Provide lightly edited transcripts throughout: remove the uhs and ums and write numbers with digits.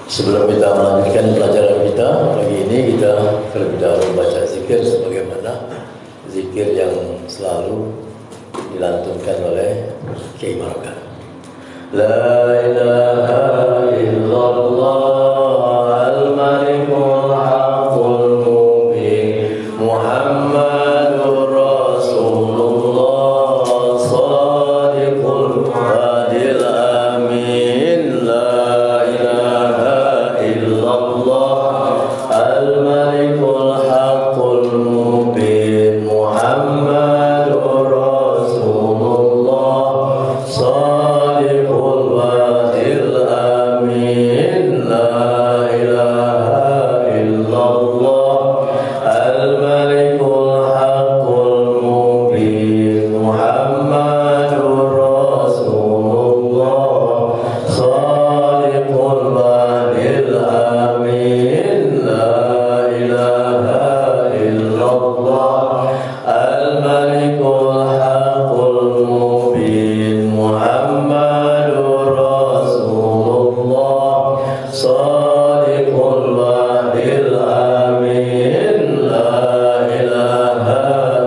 Sebelum kita melanjutkan pelajaran kita pagi ini, kita terlebih dahulu baca zikir sebagaimana zikir yang selalu dilantunkan oleh Kiai Marga. La ilaha illallah al-malikul haqqul mubin Muhammadur Rasulullah shadiqul hadil amin. La ilaha illallah al-malikul haqqul mubin Muhammadur Rasulullah shadiqul hadil amin. La ilaha illallah al-malikul haqqul mubin Muhammadur Rasulullah shadiqul hadil amin. La ilaha illallah al-malikul haqqul mubin Muhammadur Rasulullah shadiqul hadil amin. La ilaha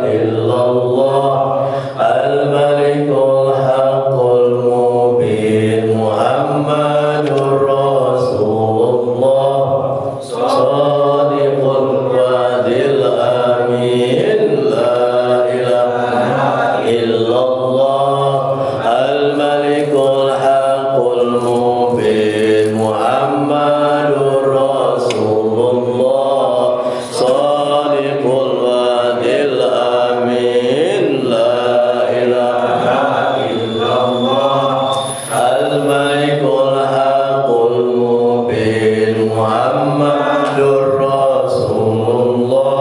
illallah al-malikul haqqul mubin Muhammadur Rasulullah shadiqul hadil amin. La ilaha illallah al-malikul haqqul mubin Muhammadur Rasulullah shadiqul hadil amin. La ilaha illallah al-malikul haqqul mubin Muhammadur Rasulullah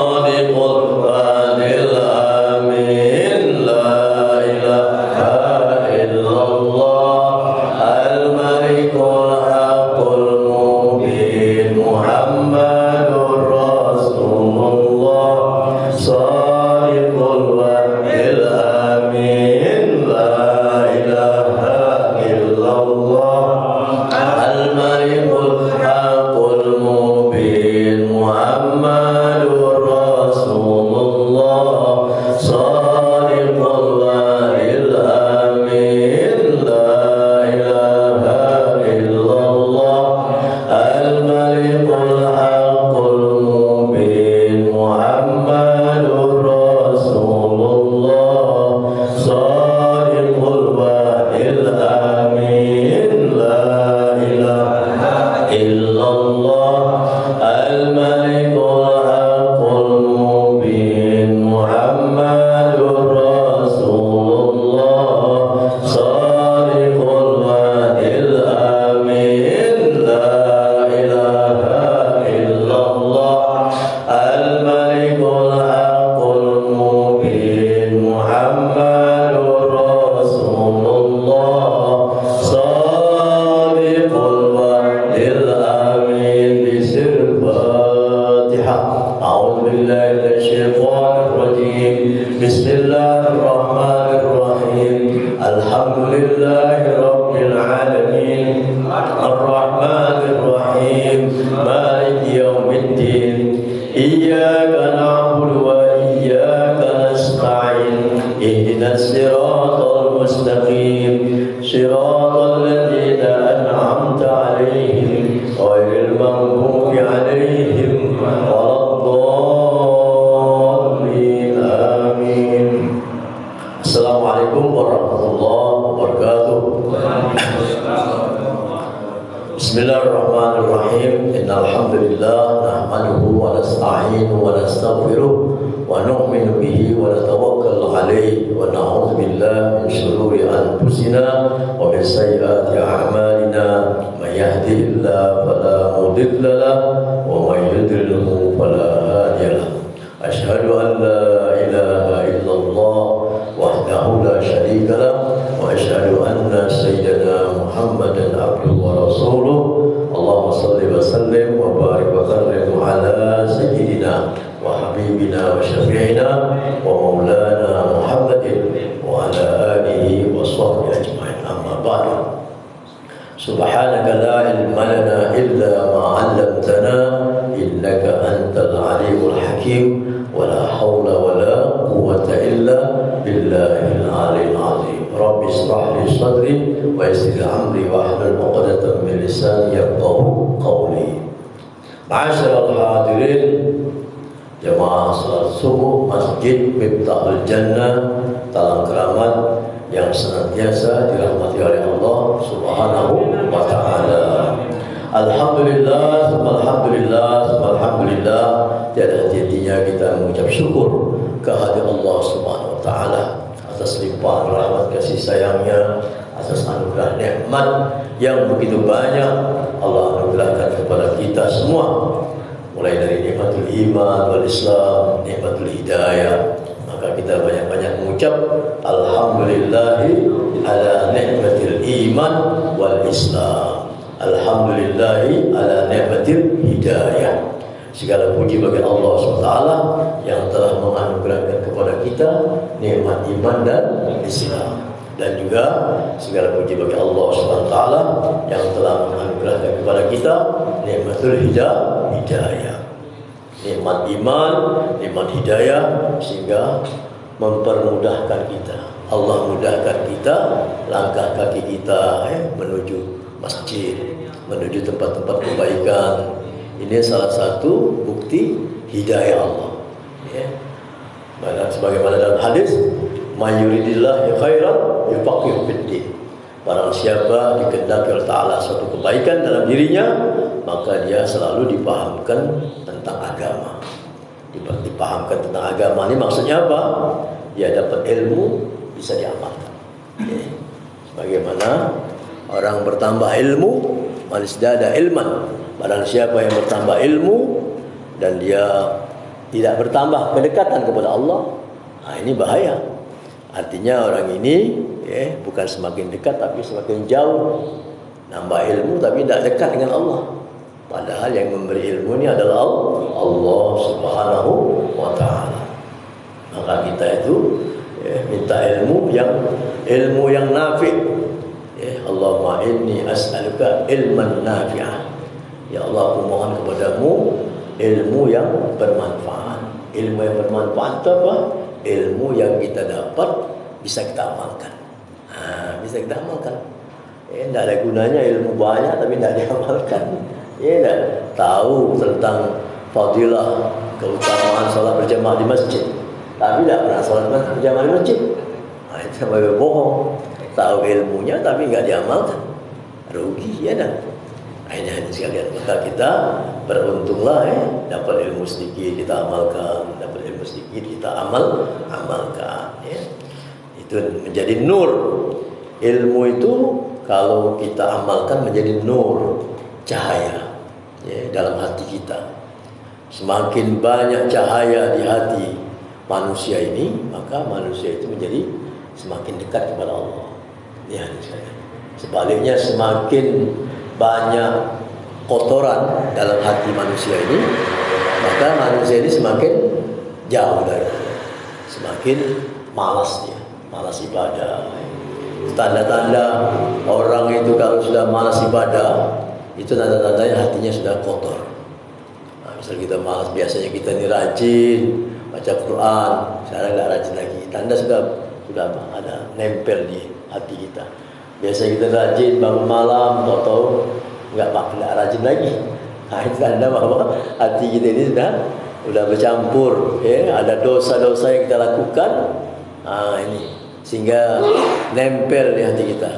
shadiqul hadil amin. La ilaha illallah al-malikul haqqul mubin Muhammadur Rasulullah shadiqul hadil amin. La ilaha illallah al-malikul haqqul mubin Muhammadur Rasulullah shadiqul hadil amin. La ilaha illallah al-malikul haqqul mubin Muhammadur Rasulullah shadiqul hadil amin. La ilaha illallah al-malikul haqqul mubin Muhammadur Rasulullah shadiqul hadil amin. La ilaha illallah al-malikul haqqul mubin Muhammadur Rasulullah shadiqul hadil amin. Bismillahirrahmanirrahim. A'udzu billahi minasyaitonir rajim. Bismillahirrahmanirrahim. Alhamdulillahi rabbil alamin. Arrahmanir rahim. Maliki yaumiddin. Iyyaka na'budu wa iyyaka nasta'in. Ihdinas siratal mustaqim. Siratal ladzina an'amta 'alaihim ghairil maghdubi 'alaihim waladdallin. Amin. Assalamualaikum warahmatullahi wabarakatuh. Bismillahirrahmanirrahim. Innal hamdalillah nahmaduhu wa nasta'inuhu wa nastaghfiruh wa nu'minu bihi wa natawakkalu alayhi wa na'udzu billahi min shururi anfusina wa min sayyiati a'malina. May yahdihillahu fala mudilla lahu wa may yudlilhu fala hadiya lahu. Asyhadu an la ilaha illallah wahdahu la syarika lahu wa asyhadu anna sayyidana Muhammadan abduhu wa rasuluh. Allahumma shalli wa sallim wa barik wa karrim ala sayyidina wa habibina wa syafi'ina wa maulana Muhammadin wa ala alihi wa sahbihi ajma'in. Amma ba'du. Subhanaka la ilma lana illa ma 'allamtana innaka antal alimul hakim wa la haula wa la quwwata illa billahil aliyil azim. Rabbi ishrah li sadri wa yassir li amri wahlul 'uqdatam min lisani yafqahu qawli. Ma'asyiral hadirin, jemaah salat subuh Masjid Miftahul Jannah Talang Keramat yang senantiasa dirahmati oleh Allah Subhanahu wa taala. Alhamdulillah, alhamdulillah, alhamdulillah. Tiada henti-hentinya kita mengucap syukur kehadirat Allah Subhanahu wa taala atas limpahan rahmat kasih sayangnya, atas anugerah nikmat yang begitu banyak Allah anugerahkan kepada kita semua, mulai dari nikmatul iman wal Islam, nikmatul hidayah. Maka kita banyak-banyak mengucap alhamdulillahi ala nikmatil iman wal Islam, alhamdulillahi ala nikmatil hidayah. Segala puji bagi Allah SWT yang telah menganugerahkan kepada kita nikmat iman dan Islam. Dan juga segala puji bagi Allah SWT yang telah menganugerahkan kepada kita nikmatul hidayah. Nikmat iman, nikmat hidayah, sehingga mempermudahkan kita. Allah mudahkan kita langkah kaki kita menuju masjid, menuju tempat-tempat kebaikan. Ini salah satu bukti hidayah Allah. Sebagaimana dalam hadis, "May yuridillahu khairan yufaqihu fid-din." Barang siapa dikehendaki oleh Ta'ala suatu kebaikan dalam dirinya, maka dia selalu dipahamkan tentang agama. Dipahamkan tentang agama ini maksudnya apa? Dia dapat ilmu, bisa diamalkan. Bagaimana orang bertambah ilmu, man izdada ilman. Barang siapa yang bertambah ilmu dan dia tidak bertambah kedekatan kepada Allah, ini bahaya. Artinya orang ini bukan semakin dekat tapi semakin jauh. Nambah ilmu tapi tidak dekat dengan Allah. Padahal yang memberi ilmu ini adalah Allah Subhanahu wa taala. Maka kita itu minta ilmu yang nafi'. Allahumma inni as'aluka ilman nafi'ah. Ya Allah, aku mohon kepadamu ilmu yang bermanfaat. Ilmu yang bermanfaat itu apa? Ilmu yang kita dapat bisa kita amalkan. Bisa kita amalkan. Tidak ada gunanya ilmu banyak tapi tidak diamalkan. Tahu tentang fadilah, keutamaan salat berjamaah di masjid, tapi tidak pernah salat berjamaah di masjid. Itu sampai bohong. Tahu ilmunya tapi tidak diamalkan, rugi ya dah. Ini sekalian, maka kita beruntunglah dapat ilmu sedikit kita amalkan, dapat ilmu sedikit kita amalkan. Itu menjadi nur. Ilmu itu kalau kita amalkan menjadi nur, cahaya dalam hati kita. Semakin banyak cahaya di hati manusia ini, maka manusia itu menjadi semakin dekat kepada Allah. Sebaliknya semakin banyak kotoran dalam hati manusia ini, maka manusia ini semakin jauh dari Allah, semakin malas dia, malas ibadah. Tanda-tanda orang itu kalau sudah malas ibadah, itu tanda-tandanya hatinya sudah kotor. Misal kita malas, biasanya kita ini rajin baca Quran, sekarang tidak rajin lagi. Tanda sudah ada nempel di hati kita. Biasa kita rajin bangun malam, atau tidak rajin lagi. Itu tanda bahwa hati kita ini sudah bercampur. Ada dosa-dosa yang kita lakukan. Ini sehingga nempel di hati kita.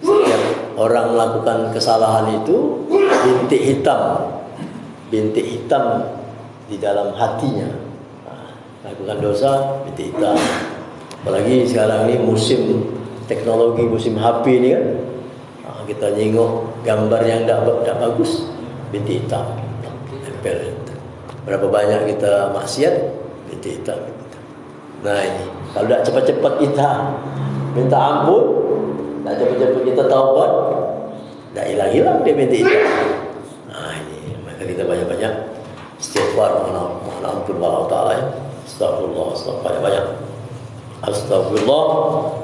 Setiap orang melakukan kesalahan itu bintik hitam di dalam hatinya. Lakukan dosa, bintik hitam. Apalagi sekarang ini musim teknologi, musim HP ini kan, kita nyingok gambar yang tidak bagus, bintik hitam tempel. Berapa banyak kita maksiat, bintik hitam. Nah ini, kalau tidak cepat-cepat kita minta ampun, tidak cepat-cepat kita taubat, tidak hilang-hilang dia bintik hitam. Nah ini, maka kita banyak-banyak istighfar, mohon ampun Allah Ta'ala. Astagfirullah, banyak-banyak. Astagfirullah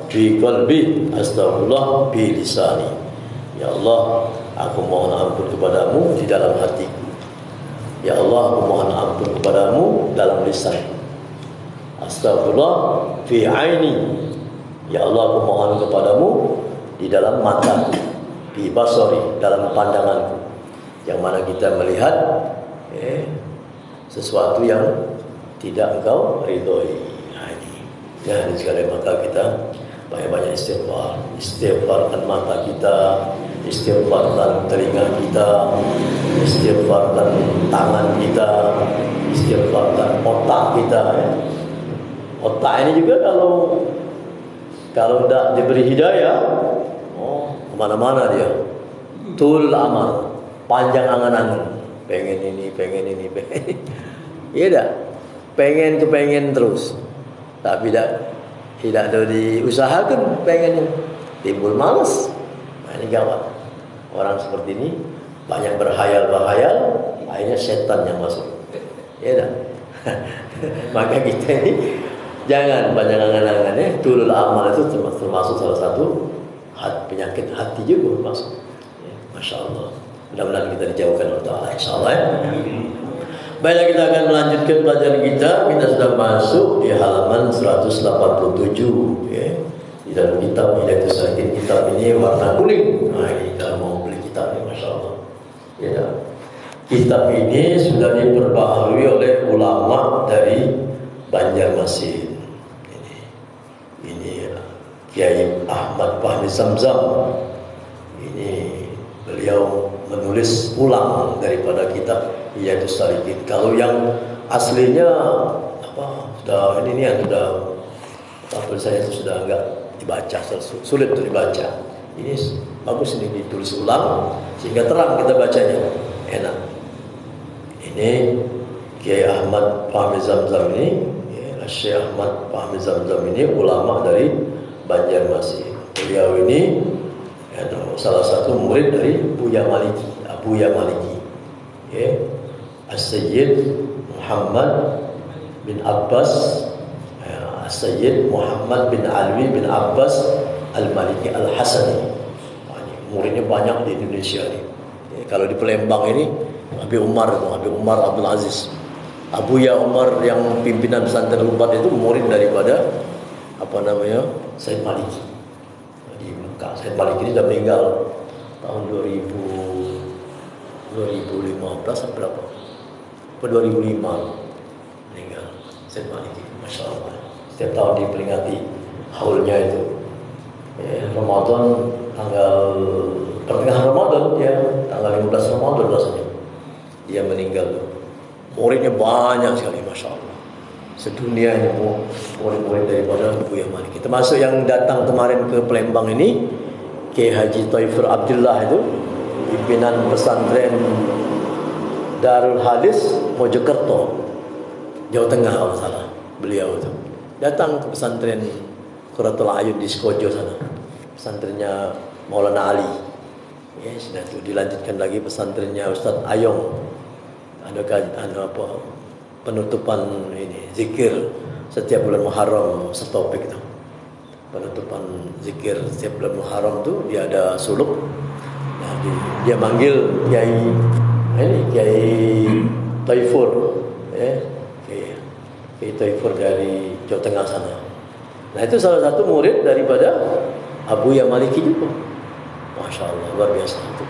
bi qalbi, astagfirullah bi lisani. Ya Allah, aku mohon ampun kepadamu di dalam hatiku. Ya Allah, aku mohon ampun kepadamu dalam lisan. Astagfirullah fi aini. Ya Allah, aku mohon kepadamu di dalam mata, di basari, dalam pandanganku. Yang mana kita melihat sesuatu yang tidak engkau ridhoi. Ya, sekali maka kita banyak-banyak istighfar. Istighfarkan mata kita, istighfarkan telinga kita, istighfarkan tangan kita, istighfarkan otak kita. Otak ini juga kalau tidak diberi hidayah, kemana-mana dia. Tul amal, panjang angan-angan, pengen ini, pengen. Iya dah, kepengen terus. Tapi tidak diusahakan pengennya, timbul malas. Nah, ini gawat. Orang seperti ini banyak berhayal-bahayal, akhirnya setan yang masuk. Ya dah. Maka kita ini jangan banyak angan-angannya. Tulul amal itu termasuk salah satu penyakit hati juga masuk. Ya, Masya Allah. Mudah-mudahan kita dijauhkan oleh Allah. Insya Allah. Baiklah, kita akan melanjutkan pelajaran kita. Kita sudah masuk di halaman 187 ya. Di dalam kitab Hidayatus Salikin. Kitab ini warna kuning. Nah, ini kalau mau beli kitab ini, Masya Allah ya. Kitab ini sudah diperbaharui oleh ulama dari Banjarmasin. Ini Kiai Ahmad Fahmi Zamzam. Ini beliau menulis ulang daripada kitab Hidayatus Salikin. Kalau yang aslinya sudah ini yang sudah tulisannya itu sudah enggak dibaca, sulit untuk dibaca. Ini bagus, ini ditulis ulang sehingga terang kita bacanya, enak. Ini Kiai Ahmad Fahmi Zamzam ini, Syekh Ahmad Fahmi Zamzam ini ulama dari Banjarmasin. Beliau ini salah satu murid dari Buya Maliki. Ya. As-Sayyid Muhammad bin Abbas, As-Sayyid Muhammad bin Alwi bin Abbas Al-Maliki Al-Hasani. Muridnya banyak di Indonesia ini. Kalau di Palembang ini Habib Umar Abdul Aziz. Abuya Umar yang pimpinan pesantren Rubat itu murid daripada Said Maliki di Mekah. Said Maliki ini sudah meninggal tahun 2015 atau berapa? 2005 meninggal Said Maliki. Masya Allah. Setiap tahun diperingati haulnya itu. Ramadan pertengahan Ramadan ya, tanggal 15 Ramadan rasanya dia meninggal. Muridnya banyak sekali, Masya Allah. Sedunia ini murid-murid daripada Buya Maliki. Termasuk yang datang kemarin ke Palembang ini, Kiai Haji Taifur Abdullah itu, pimpinan pesantren Darul Hadis Mojokerto, Jawa Tengah kalau salah. Beliau itu datang ke pesantren Qurratul Ayun di Skojo sana, pesantrennya Maulana Ali. Ya, sudah itu dilanjutkan lagi pesantrennya Ustadz Ayong. Ada penutupan ini zikir setiap bulan Muharram setopik itu. Penutupan zikir setiap bulan Muharram itu dia ada suluk. Nah, dia manggil Kiai Taifur, Kiai Taifur dari Jawa Tengah sana. Nah, itu salah satu murid daripada Abuya Maliki juga. Masya Allah, luar biasa itu.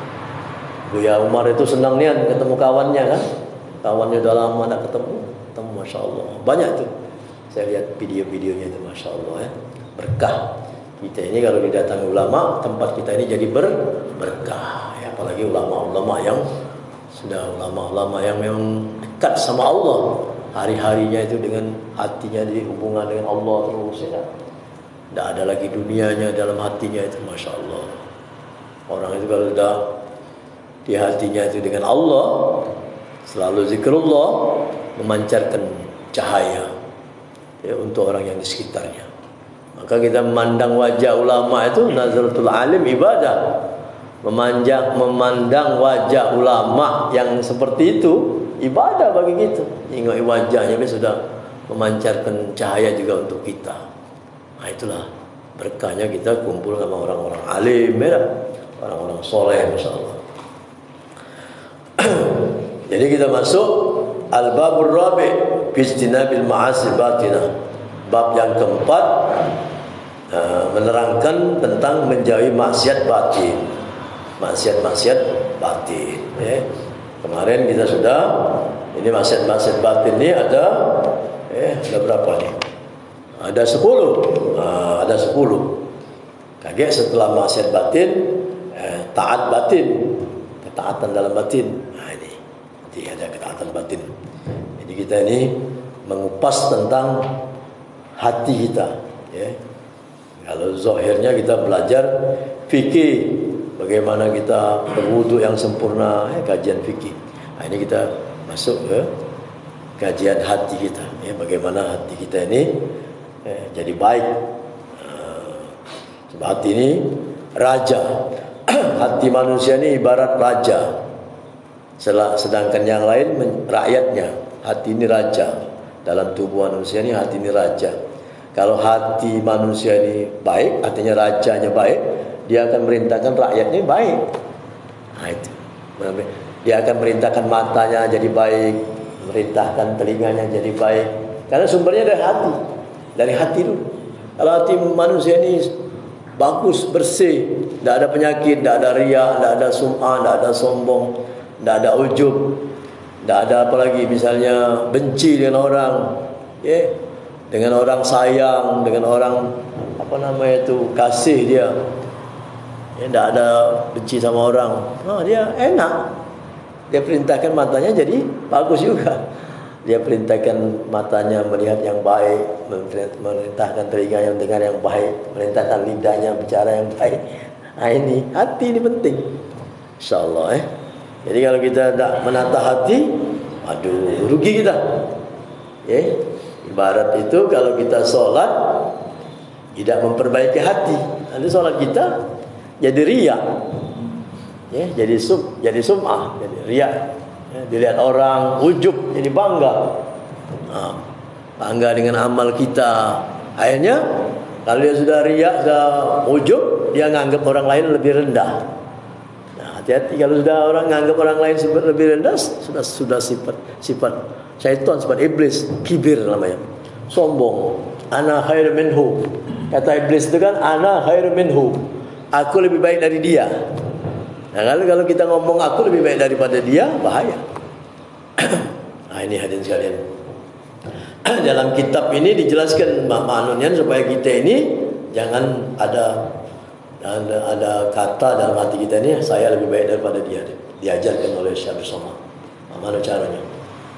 Buya Umar itu senang nian ketemu kawannya kan. Kawannya udah lama tak ketemu, Masya Allah. Banyak tuh. Saya lihat video-videonya itu, Masya Allah ya. Berkah. Kita ini kalau didatangi ulama, tempat kita ini jadi berkah. Ya, apalagi ulama-ulama yang memang dekat sama Allah. Hari-harinya itu dengan hatinya dihubungkan dengan Allah terus ya. Tidak ada lagi dunianya dalam hatinya itu, Masya Allah. Orang itu kalau sudah di hatinya itu dengan Allah, selalu zikrullah, memancarkan cahaya ya, untuk orang yang di sekitarnya. Maka kita memandang wajah ulama itu nazaratul alim ibadah. Memandang wajah ulama yang seperti itu ibadah bagi kita. Tengok wajahnya dia sudah memancarkan cahaya juga untuk kita. Nah, itulah berkahnya kita kumpul sama orang-orang alim ya. orang-orang soleh, masya Allah. Jadi kita masuk al-babur rabi' fi ijtinabil ma'asi batinah. Bab yang keempat menerangkan tentang menjauhi maksiat batin. Maksiat-maksiat batin. Kemarin kita sudah, ini maksiat-maksiat batin ini ada berapa nih? Ada 10. Ada 10. Kaget setelah maksiat batin, taat batin, ketaatan dalam batin. Ini nanti ada ketaatan batin. Jadi kita ini mengupas tentang hati kita. Kalau zahirnya kita belajar fikih, bagaimana kita berwudu yang sempurna, kajian fikih. Ini kita masuk ke kajian hati kita, bagaimana hati kita ini jadi baik. Sebab hati ini raja. Hati manusia ini ibarat raja, sedangkan yang lain rakyatnya. Hati ini raja. Dalam tubuh manusia ini hati ini raja. Kalau hati manusia ini baik, artinya rajanya baik, dia akan merintahkan rakyatnya baik. Itu. Dia akan merintahkan matanya jadi baik, merintahkan telinganya jadi baik. Karena sumbernya dari hati. Dari hati dulu. Kalau hati manusia ini bagus, bersih, tidak ada penyakit, tidak ada riya, tidak ada sum'ah, tidak ada sombong, tidak ada ujub, tidak ada apalagi misalnya benci dengan orang, dengan orang sayang, dengan orang kasih dia, tidak ada benci sama orang. Dia enak. Dia perintahkan matanya jadi bagus juga. Dia perintahkan matanya melihat yang baik, merintahkan telinganya mendengar yang baik, merintahkan lidahnya bicara yang baik. Ini hati ini penting, insyaallah. Jadi kalau kita tidak menata hati, aduh, rugi kita. Ibarat itu kalau kita sholat tidak memperbaiki hati, nanti sholat kita jadi riya, jadi sum'ah, jadi riya. Dilihat orang, ujub, jadi bangga. Bangga dengan amal kita. Akhirnya kalau dia sudah riya, sudah ujub, dia menganggap orang lain lebih rendah. Hati-hati kalau sudah orang menganggap orang lain lebih rendah, sudah sifat syaitan, sifat iblis, kibir namanya, sombong. Ana khairu minhu. Kata iblis itu kan, ana khairu minhu. Aku lebih baik dari dia. Nah, kalau kita ngomong aku lebih baik daripada dia, bahaya. Ini hadirin sekalian. Dalam kitab ini dijelaskan maknanya supaya kita ini jangan ada kata dalam hati kita ini saya lebih baik daripada dia. Diajarkan oleh Syekh Somad. Mana caranya?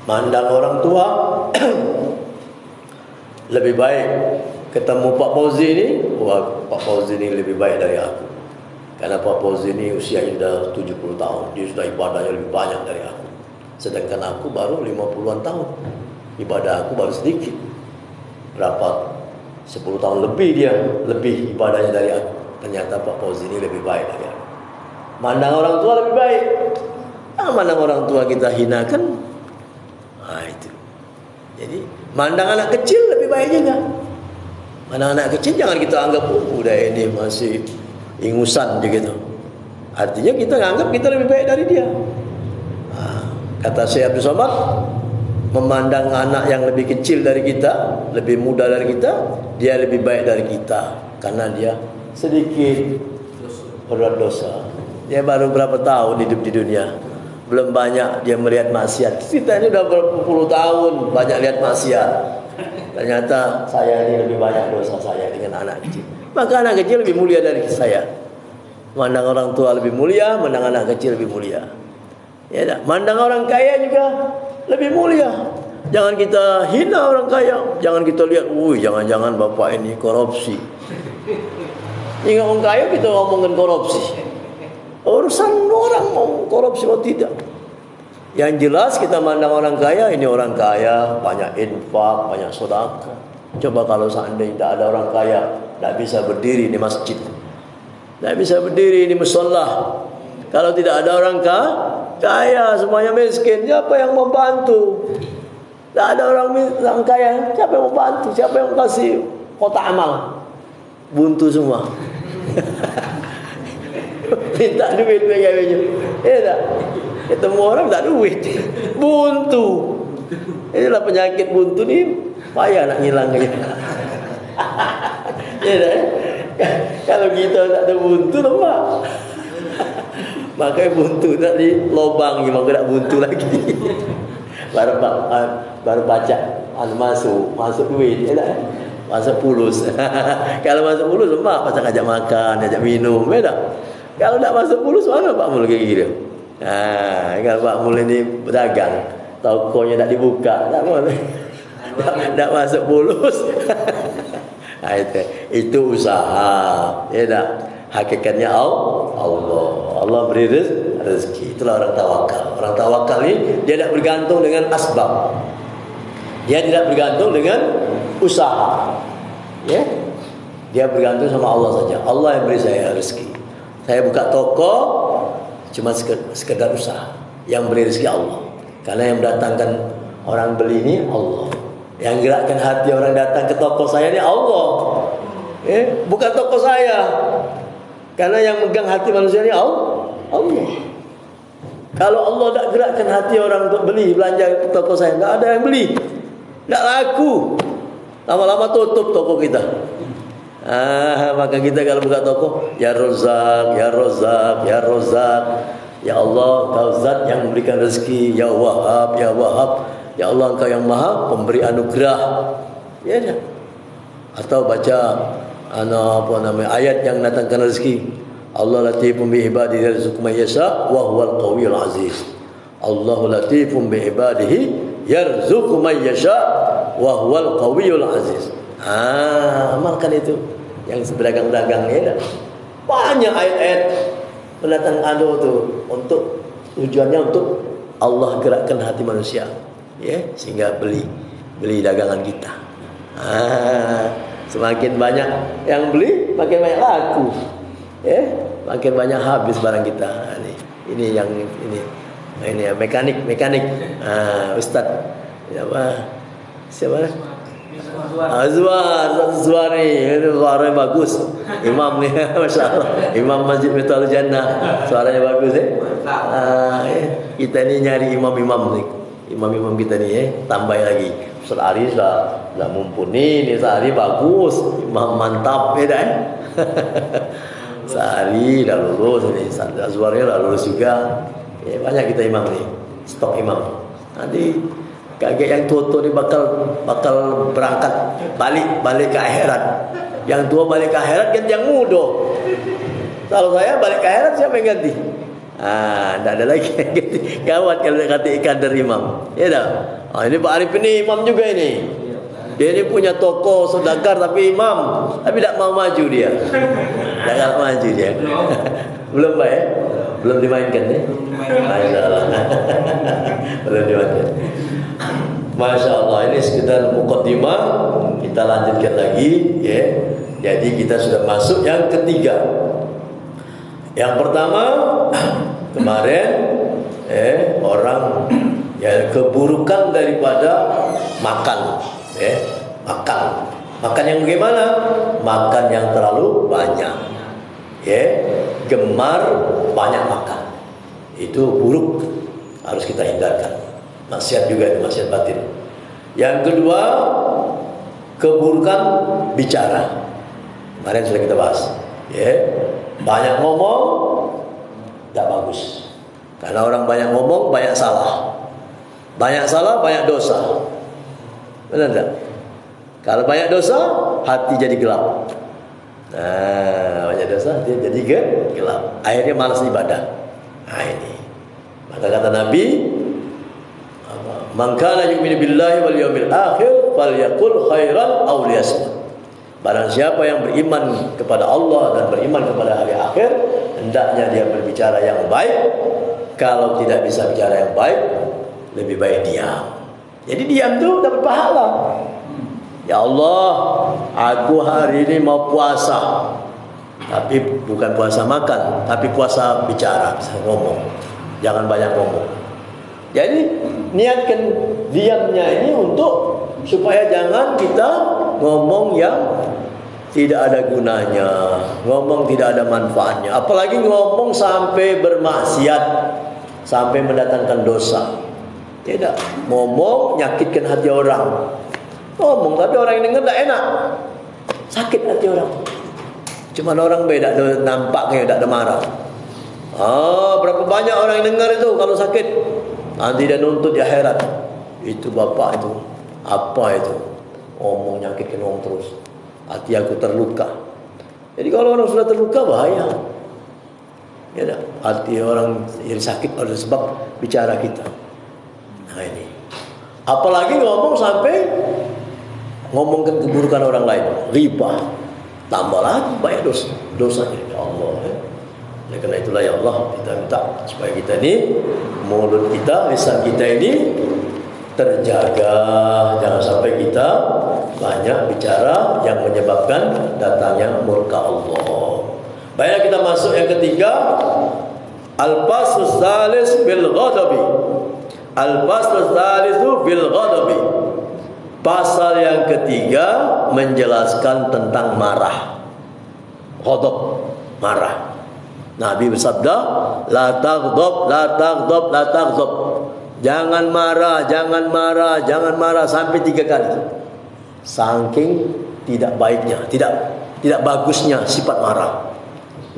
Mandang orang tua lebih baik. Ketemu Pak Fauzi ini, wah, Pak Fauzi ini lebih baik dari aku. Karena Pak Fauzi ini usianya sudah 70 tahun. Dia sudah ibadahnya lebih banyak dari aku. Sedangkan aku baru 50-an tahun. Ibadah aku baru sedikit. Berapa? 10 tahun lebih dia. Lebih ibadahnya dari aku. Ternyata Pak Fauzi ini lebih baik dari aku. Mandang orang tua lebih baik. Mandang orang tua kita hinakan. Itu. Jadi mandang anak kecil lebih baik juga. Mandang anak kecil jangan kita anggap udah ini masih ingusan begitu. Artinya kita anggap kita lebih baik dari dia. Kata Syekh Abdul Somad, memandang anak yang lebih kecil dari kita, lebih muda dari kita, dia lebih baik dari kita karena dia sedikit berbuat dosa. Dia baru berapa tahun hidup di dunia, belum banyak dia melihat maksiat. Kita ini udah berpuluh tahun banyak lihat maksiat. Ternyata saya ini lebih banyak dosa saya dengan anak kecil. Maka anak kecil lebih mulia dari saya. Mandang orang tua lebih mulia, mandang anak kecil lebih mulia. Ya tak? Mandang orang kaya juga lebih mulia. Jangan kita hina orang kaya. Jangan kita lihat, jangan-jangan bapak ini korupsi. Jika orang kaya kita ngomongin korupsi. Urusan orang mau korupsi atau tidak. Yang jelas kita mandang orang kaya, ini orang kaya, banyak infak, banyak sedekah. Coba kalau seandainya tidak ada orang kaya, tidak bisa berdiri di masjid, tidak bisa berdiri di musholla. Kalau tidak ada orang kaya, semuanya miskin, siapa yang membantu? Tidak ada orang kaya, siapa yang membantu? Siapa yang kasih kotak amal? Buntu semua. minta duit baju. Tak? Ketemu orang tak duit. Buntu. Inilah penyakit buntu ni, payah nak ngilangnya. Tak? Kalau kita tak ada buntu, lemah. Makanya buntu tak di lubang, maka tak buntu lagi. Baru baca masuk duit, tak? Masuk pulus. Kalau masuk pulus lemah, pasal ajak makan, ajak minum, tak? Kalau tak masuk pulus, mana Pak Mul kira-kira? Kalau Pak Mul ini berdagang, tokonya tak dibuka, tak boleh. Tak masuk pulus. Itu usaha, tak? Hakikatnya Allah beri rezeki. Itulah orang tawakal. Orang tawakal ni dia tidak bergantung dengan asbab. Dia tidak bergantung dengan usaha. Ya. Dia bergantung sama Allah saja. Allah yang beri saya rezeki. Saya buka toko cuma sekedar usaha. Yang beri rezeki Allah. Karena yang mendatangkan orang beli ini Allah. Yang gerakkan hati orang datang ke toko saya ini Allah. Bukan toko saya. Karena yang megang hati manusia ini Allah. Kalau Allah tak gerakkan hati orang untuk beli, belanja ke toko saya, tak ada yang beli, tak laku. Lama-lama tutup toko kita. Maka kita kalau buka toko, ya Razak, ya Razak, ya Razak, ya Allah, Kau Zat yang memberikan rezeki, ya Wahhab, ya Wahhab, ya Allah Engkau yang Maha pemberi anugerah. Ya dah. Atau baca ayat yang datangkan rezeki. Allah latifun bi ibadihi yarzuqu man yasha wa huwal qawiyul aziz. Allahu latifun bi ibadihi yarzuqu man yasha wa huwal qawiyul aziz. Amalkan itu yang berdagang-dagang ni. Banyak ayat-ayat mendatangkan itu untuk tujuannya untuk Allah gerakkan hati manusia, ya, sehingga beli dagangan kita. Semakin banyak yang beli, makin banyak laku. Makin banyak habis barang kita. Ini yang mekanik. Ustaz siapa? Azwari. Itu suaranya bagus. Imam ni, masya-Allah. Imam Masjid Miftahlul Jannah. Suaranya bagus Kita ni nyari imam-imam ni. Imam-imam kita ni tambah lagi. Ustaz Ari sudah mumpuni, ni Ustaz Ari bagus, mantap Ustaz Ari dah lulus ni, Ustaz Azwarnya dah lulus juga. Banyak kita imam ni, stok imam. Nanti kaget yang tua-tua ni bakal berangkat balik ke akhirat. Yang tua balik ke akhirat ganti yang muda. Kalau saya balik ke akhirat, siapa yang ganti? Tak ada lagi yang ganti. Gawat kalau dia kata ikan dari imam. Ya dah. Ini Pak Arif ini imam juga ini. Dia ini punya toko saudagar tapi imam, tapi tak mau maju dia. Tak maju dia. Belum baik? Belum dimainkan ya? Masyaallah. Belum dimainkan. Masya Allah, ini sekedar mukaddimah. Kita lanjutkan lagi, ya. Jadi kita sudah masuk yang ketiga. Yang pertama kemarin orang keburukan daripada makan, makan yang bagaimana? Makan yang terlalu banyak, gemar banyak makan, itu buruk, harus kita hindarkan. Maksiat juga itu, maksiat batin. Yang kedua, keburukan bicara. Kemarin sudah kita bahas, banyak ngomong tak bagus. Karena orang banyak ngomong banyak salah. Banyak salah, banyak dosa. Benar tak? Kalau banyak dosa, hati jadi gelap. Banyak dosa, dia jadi gelap. Akhirnya malas ibadah. Ini. Maka kata Nabi, "Man kana yu'minu billahi wal yawmil akhir falyaqul khairan aw liyasmut." Barang siapa yang beriman kepada Allah dan beriman kepada hari akhir, hendaknya dia berbicara yang baik. Kalau tidak bisa bicara yang baik, lebih baik diam. Jadi diam tu dapat pahala. Ya Allah, aku hari ini mau puasa, tapi bukan puasa makan, tapi puasa bicara, ngomong. Jangan banyak ngomong. Jadi niatkan diamnya ini untuk supaya jangan kita ngomong yang tidak ada gunanya, ngomong tidak ada manfaatnya. Apalagi ngomong sampai bermaksiat, sampai mendatangkan dosa. Tidak, ngomong nyakitkan hati orang. Ngomong tapi orang yang dengar tidak enak, sakit hati orang. Cuma orang beda, nampaknya tidak ada marah. Berapa banyak orang yang dengar itu kalau sakit, nanti dia nuntut di akhirat. Itu bapak itu, apa itu? Ngomong nyakitkan orang terus. Hati aku terluka. Jadi kalau orang sudah terluka bahaya. Ya tak? Hati orang yang sakit oleh sebab bicara kita. Nah ini. Apalagi ngomong sampai ngomongkan keburukan orang lain, riba. Tambah lagi banyak dosanya. Ya Allah. Oleh karena itulah ya Allah, kita minta supaya kita ini, mulut kita, lisan kita ini terjaga, jangan sampai kita banyak bicara yang menyebabkan datangnya murka Allah. Baiklah, kita masuk yang ketiga, al-faslus tsalis bil ghadabi. Al-faslus tsalisu bil ghadabi. Pasal yang ketiga menjelaskan tentang marah. Ghadab, marah. Nabi bersabda, la taghdab, la taghdab, la taghdab. Jangan marah, jangan marah, jangan marah sampai 3 kali. Saking tidak baiknya, tidak bagusnya sifat marah.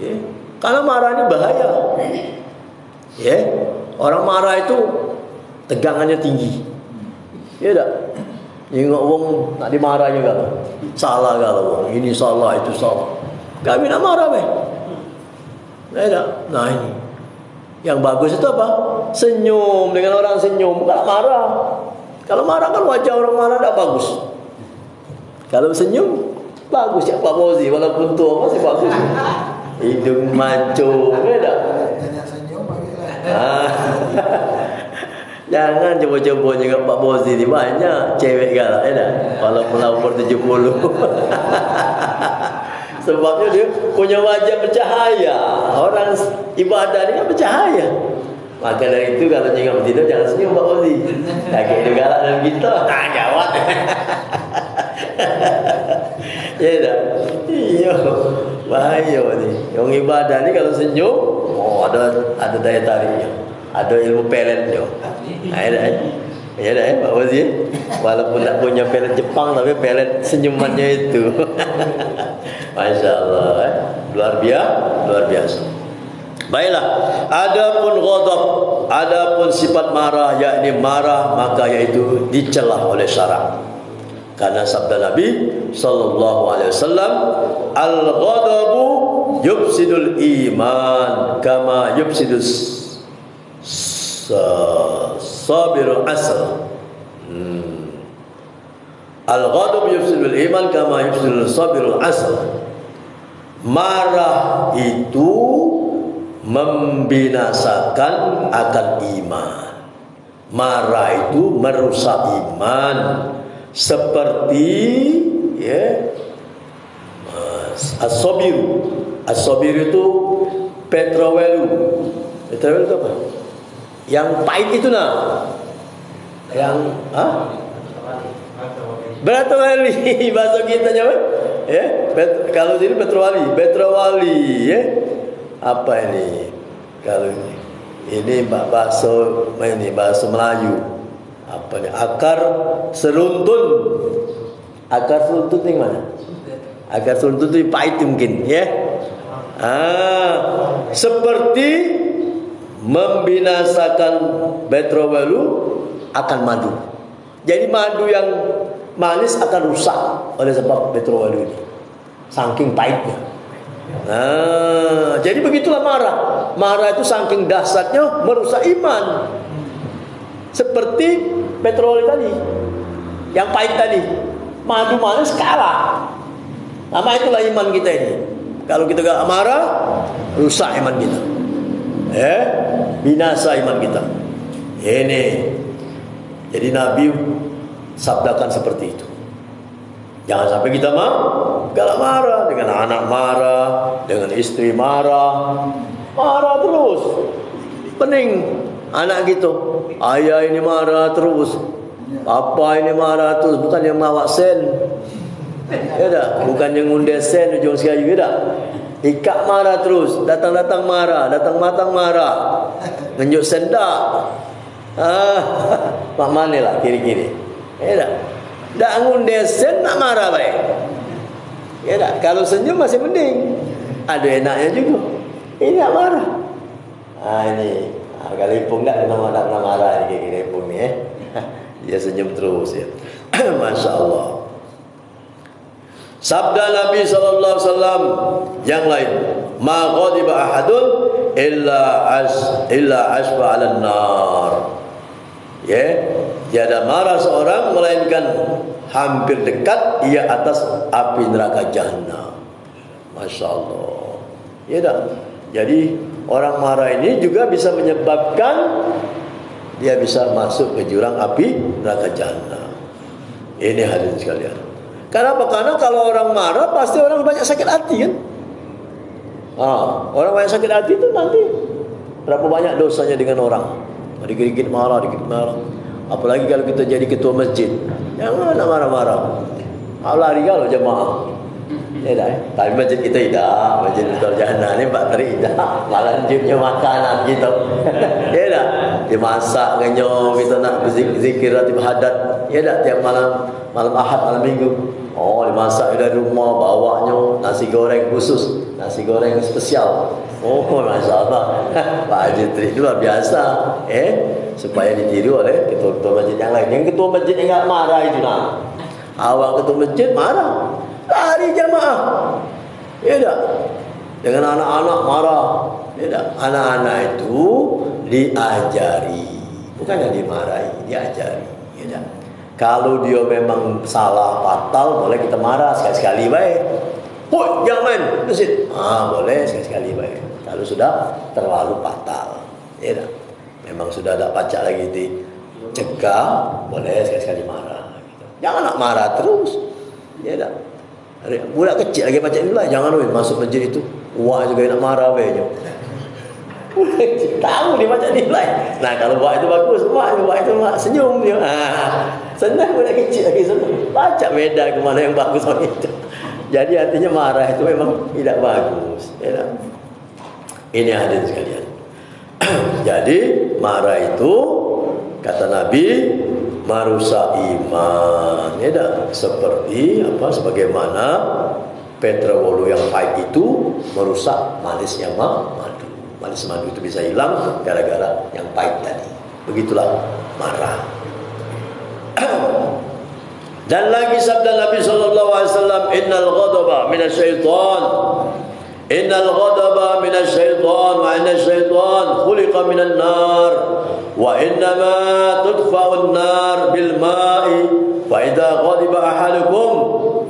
Ya. Karena marah ini bahaya. Ya. Orang marah itu tegangannya tinggi. Ya tak? Ingat wong nak dimarah juga. Salah kalau ini salah, itu salah. Kami nak marah weh. Nah ini. Yang bagus itu apa? Senyum. Dengan orang senyum, bukan marah. Kalau marah kan wajah orang marah tak bagus. Kalau senyum bagus ya Pak Fauzi, walaupun tua masih bagus. Hidung maco, beda. Jangan coba-coba juga Pak Fauzi ni, banyak cewek galak ya dah. Walaupun umur 70. Sebabnya dia punya wajah bercahaya. Orang ibadah ni kan bercahaya. Maka dari itu kalau jangan tidur jangan senyum Pak Fauzi. Lagi itu galak dalam kita. Jawab. Ya dah. Iya. Bahaya ni. Yang ibadah ni kalau senyum, ada daya tariknya. Ada ilmu pelet dia. Ya dah Pak Fauzi. Walaupun tak punya pelet Jepang tapi pelet senyumannya itu. Masya Allah, luar biasa. Baiklah, adapun ghadab, adapun sifat marah, yakni marah maka yaitu dicela oleh syarak. Karena sabda Nabi sallallahu alaihi wasallam, al-ghadabu yufsidul iman kama yufsidus sabiru asal. Al-ghadab yufsidul iman kama yufsidul sabirul asal. Marah itu membinasakan akan iman. Marah itu merusak iman. Seperti as-sabir. As-sabir itu petrowelu. Petrowelu itu apa? Yang pahit itu nah. Yang Betrowali bahasa kita apa? Ya, kalau ini Betrowali, ya. Apa ini? Kalau ini bahasa Melayu. Apa ini? Akar seruntun. Akar seruntun yang mana? Akar seruntun itu pahit mungkin, ya. Seperti membinasakan Betrowalu akan madu. Jadi madu yang manis akan rusak oleh sebab Betrowalu ini, saking pahitnya. Jadi begitulah marah. Marah itu saking dahsyatnya merusak iman. Seperti Betrowalu tadi, yang pahit tadi, madu manis kalah. Nama itulah iman kita ini. Kalau kita gak marah, rusak iman kita. Binasa iman kita. Ini. Jadi Nabi sabdakan seperti itu. Jangan sampai kita galak marah, dengan anak marah, dengan istri marah terus. Pening anak gitu. Ayah ini marah terus, papa ini marah terus, bukan yang mawak sen. Ya dah, bukannya ngunde sen ujung sekali ya dah. Ikat marah terus, datang-datang marah, datang-datang marah. Ngenjuk sendak. Mak mana lah kiri-kiri. Ya dah. Dak ngunde sen nak marah baik. Ya dah, kalau senyum masih mending. Ada enaknya juga. Ini nak marah. Ini. Kalau Ipung tak nak marah ni kira Ipung ni Dia senyum terus ya. Masya Allah. Sabda Nabi sallallahu alaihi wasallam yang lain, "Ma ghadiba ahadun illa asfa 'alan nar." Ya, tiada marah seorang melainkan hampir dekat ia atas api neraka Jahannam. Masya Allah. Ya dah. Jadi orang marah ini juga bisa menyebabkan dia bisa masuk ke jurang api neraka Jahannam. Ini hadirin sekalian. Kenapa? Karena kalau orang marah pasti orang banyak sakit hati kan. Orang banyak sakit hati itu nanti berapa banyak dosanya dengan orang. Dikit-dikit marah, dikit marah. Apalagi kalau kita jadi ketua masjid, jangan nak marah-marah. Lari kalau jemaah. Ya dah. Tapi masjid kita tidak, masjid Betul Jahannam ni bakteri tidak. Malah jipnya makanan gitu. Ya dah. Dimasak ngenyo kita nak berzikir ratib hadat. Ya dah tiap malam Ahad, malam Minggu. Dimasak dari rumah, bawanya nasi goreng khusus, nasi goreng spesial. Masya Allah. Pak Haji Tri luar biasa. Supaya ditiru oleh ketua-ketua masjid yang lain. Yang ketua masjid yang enggak marah itu nak. Awak ketua masjid marah, lari jamaah. Ya tak? Dengan anak-anak marah. Ya tak? Anak-anak itu diajari, bukannya dimarahi, diajari. Ya tak? Kalau dia memang salah fatal, boleh kita marah sekali-sekali baik. Hoi, jangan main masjid. Boleh sekali-sekali baik. Kalau sudah terlalu fatal, ya tak? Memang sudah tak pacak lagi dicegah, boleh sekali-sekali marah. Jangan nak marah terus. Ya tak? Budak kecil lagi pacak nilai, jangan masuk masjid itu. Wah juga nak marah baiknya. Tahu dia macam nilai. Nah kalau buat itu bagus, buat itu senyum dia. Senang budak kecil lagi senang. Baca beda ke mana yang bagus orang itu. Jadi artinya marah itu memang tidak bagus. Ya. Ini hadirin sekalian. Jadi marah itu kata Nabi merusak iman. Ya dah. Seperti apa? Sebagaimana petrowolu yang pahit itu merusak manisnya madu. Manis madu itu bisa hilang gara-gara yang pahit tadi. Begitulah marah. Dan lagi sabda Nabi sallallahu alaihi wasallam, "Innal ghadaba minasyaitan. Innal ghadaba minasyaitan wa innasyaitan khuliqa minan nar wa innama tudfa'un nar bil ma'i fa idza ghadiba ahadukum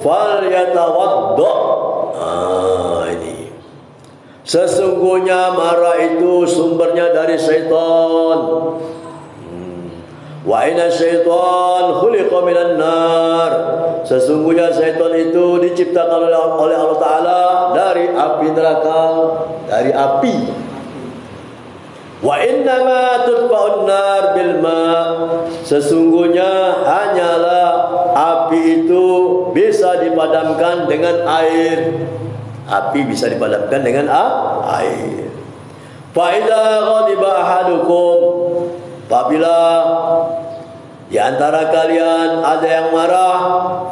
falyatawadda." Ini sesungguhnya marah itu sumbernya dari syaitan. Wa inna syaitan khuliqa minan nar. Sesungguhnya syaitan itu diciptakan oleh Allah Ta'ala dari api neraka, dari api. Wa innama tudfa'un nar bil ma. Sesungguhnya hanyalah api itu bisa dipadamkan dengan air. Api bisa dipadamkan dengan air. Fa idza ghadiba ahadukum, apabila di antara kalian ada yang marah,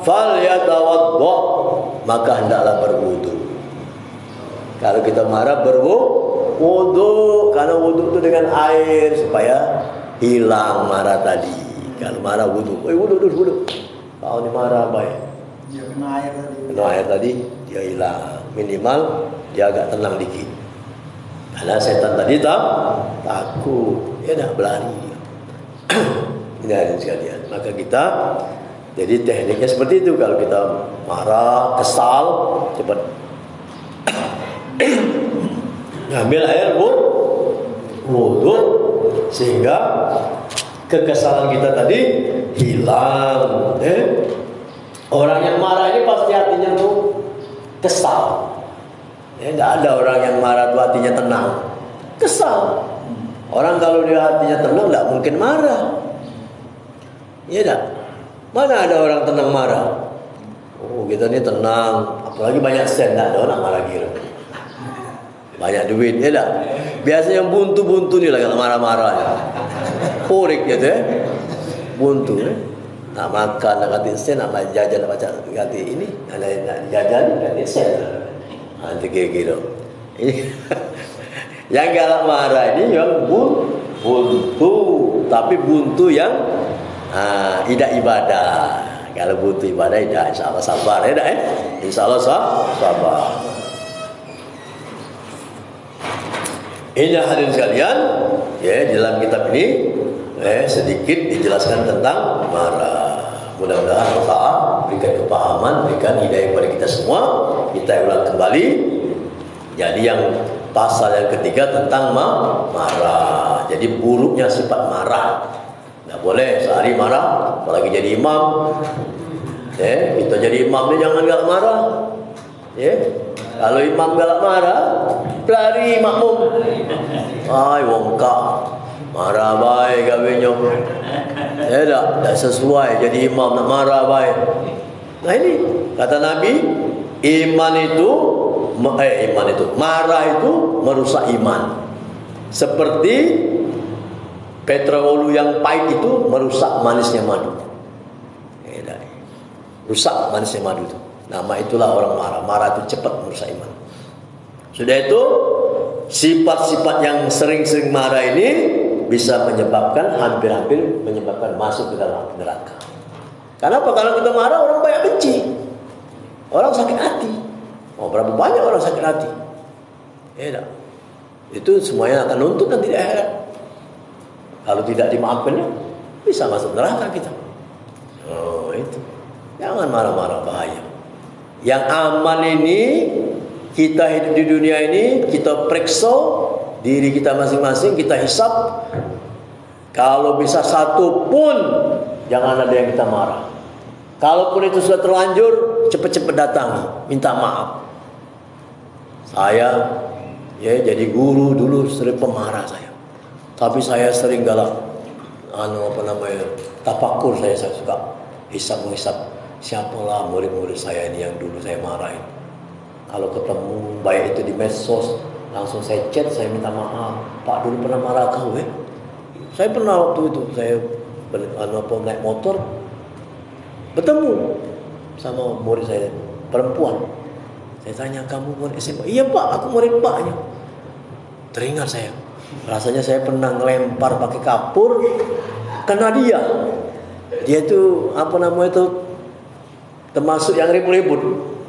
falyatawadda, maka hendaklah berwudu. Kalau kita marah berwudu, karena wudu itu dengan air supaya hilang marah tadi. Kalau marah wudu, wudu. Kalau ni marah baik. Dia kena air tadi. Kena air tadi, dia hilang. Minimal dia agak tenang dikit. Karena setan tadi takut, dia nak berlari. Ini hadirin sekalian. Maka kita, jadi tekniknya seperti itu. Kalau kita marah, kesal, cepat ngambil air wudu, sehingga kekesalan kita tadi hilang. Orang yang marah ini pasti hatinya tuh kesal. Tidak ada orang yang marah tuh hatinya tenang, kesal. Orang kalau dia hatinya tenang tidak mungkin marah. Ya tak? Mana ada orang tenang marah? Oh, kita ni tenang. Apalagi banyak sen, tak ada nak marah kira. Banyak duit, ya tak? Biasanya yang buntu-buntu ni lah yang marah-marah. Porik gitu buntu nak makan, nak ganti sen, nak jajan, nak baca ganti ini, nak jajan ganti sen. Nanti kira-kira. Ini yang galak marah ini yang buntu, tapi buntu yang tidak ibadah. Kalau buntu ibadah, tidak, insya-Allah sabar ya, insya-Allah sabar. Ini hadirin sekalian, ya, dalam kitab ini sedikit dijelaskan tentang marah. Mudah-mudahan Allah berikan kepahaman, berikan hidayah kepada kita semua. Kita ulang kembali. Jadi yang pasal yang ketiga tentang marah. Jadi buruknya sifat marah. Tak boleh sehari marah, apalagi jadi imam. Kita jadi imam ni jangan galak marah. Kalau imam galak marah, pelari makmum. Ai wong kak marah baik kawinnya. Tak sesuai jadi imam nak marah baik. Nah ini kata Nabi, marah itu merusak iman. Seperti petrol yang pahit itu merusak manisnya madu. Rusak manisnya madu itu. Nama itulah orang marah. Marah itu cepat merusak iman. Sudah itu, sifat-sifat yang sering-sering marah ini bisa menyebabkan, hampir-hampir menyebabkan masuk ke dalam neraka. Kenapa? Kalau kita marah, orang banyak benci. Orang sakit hati. Berapa banyak orang sakit hati. Itu semuanya akan nuntut nanti di akhirat. Kalau tidak dimaafkannya, bisa masuk neraka kita. Itu. Jangan marah-marah, bahaya. Yang aman ini, kita hidup di dunia ini, kita periksa diri kita masing-masing, kita hisap. Kalau bisa satu pun, jangan ada yang kita marah. Kalaupun itu sudah terlanjur, cepat-cepat datang, minta maaf. Saya jadi guru dulu sering pemarah saya. Tapi saya sering galak tafakur, saya suka hisap-hisap. Siapalah murid-murid saya ini yang dulu saya marahin. Kalau ketemu baik itu di medsos, langsung saya chat, saya minta maaf. Pak dulu pernah marah kau Saya pernah waktu itu saya naik motor, bertemu sama murid saya perempuan. Saya tanya, kamu murid SMA? Iya Pak, aku murid Paknya. Teringat saya. Rasanya saya pernah ngelempar pakai kapur, kena dia. Dia itu termasuk yang ribut-ribut.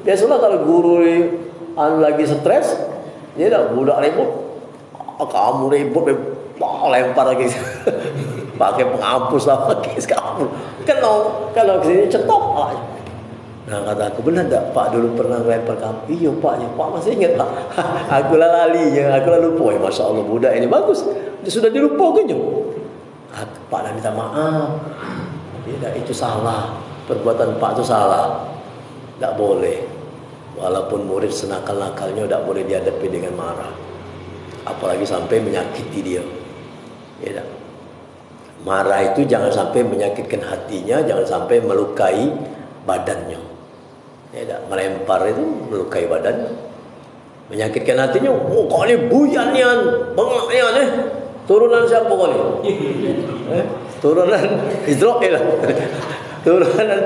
Biasalah kalau guru lagi stres, dia dah budak ribut. Kamu ribut, lempar lagi. Pakai penghapus lah, pakai kapur. Kalau kesini cetok. Nah kata aku, benar tak Pak dulu pernah lempar kamu? Iya Pak, Pak masih ingat Pak. Aku lah lali, aku lah lupa. Masya Allah budak ini bagus. Dia sudah dilupakan. Pak dah minta maaf. Itu salah. Perbuatan Pak itu salah. Tak boleh. Walaupun murid senakal-nakalnya, tak boleh dihadapi dengan marah. Apalagi sampai menyakiti dia. Marah itu jangan sampai menyakitkan hatinya, jangan sampai melukai badannya. Melempar itu melukai badannya, menyakitkan hatinya. Kau ni buyanian, bengaknya turunan siapa kau ni? Turunan Israel. Turunan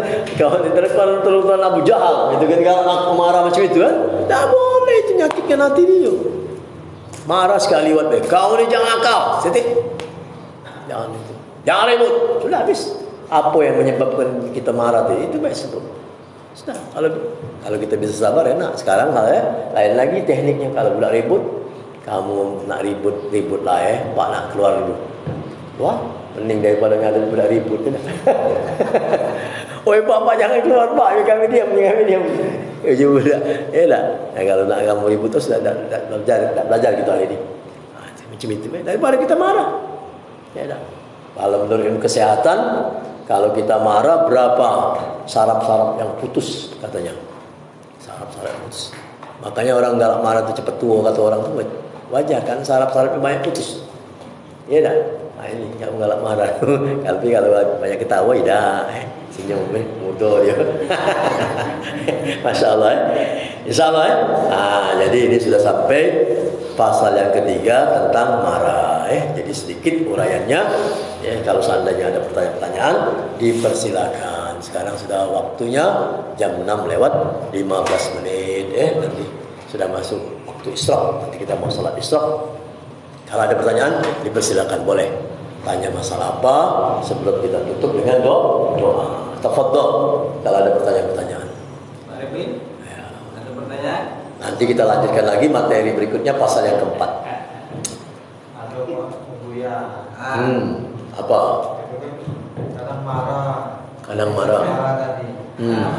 turunan Abu Jahal. Itu ketika aku marah macam itu kan, tak boleh, itu menyakitkan hati dia. Marah sekali buat baik. Kau ni jangan nakal, setik. Jangan itu. Jangan ribut. Sudah habis. Apa yang menyebabkan kita marah itu baik sebut. Sudah. Kalau kita bisa sabar enak. Sekarang lain lagi tekniknya. Kalau budak ribut, kamu nak ribut lah Pak nak keluar dulu. Wah, mending daripada ngada budak ribut. Oi Pak jangan keluar Pak, kami diam. Budak. Kalau nak kamu ribut terus tak belajar kita hari ini. Macam itu daripada kita marah. Kalau menurut ilmu kesehatan, kalau kita marah berapa saraf-saraf yang putus katanya. Saraf-saraf putus. Makanya orang galak marah itu cepat tua kata orang tu. Wajar kan saraf-sarafnya banyak putus. Iya tak? Nah ini kamu galak marah. Tapi kalau banyak ketawa, dah. Senyum, mudah dia. Masya Allah. Insya Allah. Nah, jadi ini sudah sampai pasal yang ketiga tentang marah. Jadi sedikit uraiannya. Kalau seandainya ada pertanyaan-pertanyaan, dipersilakan. Sekarang sudah waktunya jam 6 lewat 15 menit. Nanti sudah masuk waktu isyraq. Nanti kita mau salat isyraq. Kalau ada pertanyaan, dipersilakan, boleh tanya masalah apa sebelum kita tutup dengan doa. Tafadhol kalau ada pertanyaan-pertanyaan. Pak Rifin, ada pertanyaan? Nanti kita lanjutkan lagi materi berikutnya pasal yang keempat. Ada Pak Buya. Apa? Kadang marah. Kadang marah. Marah tadi.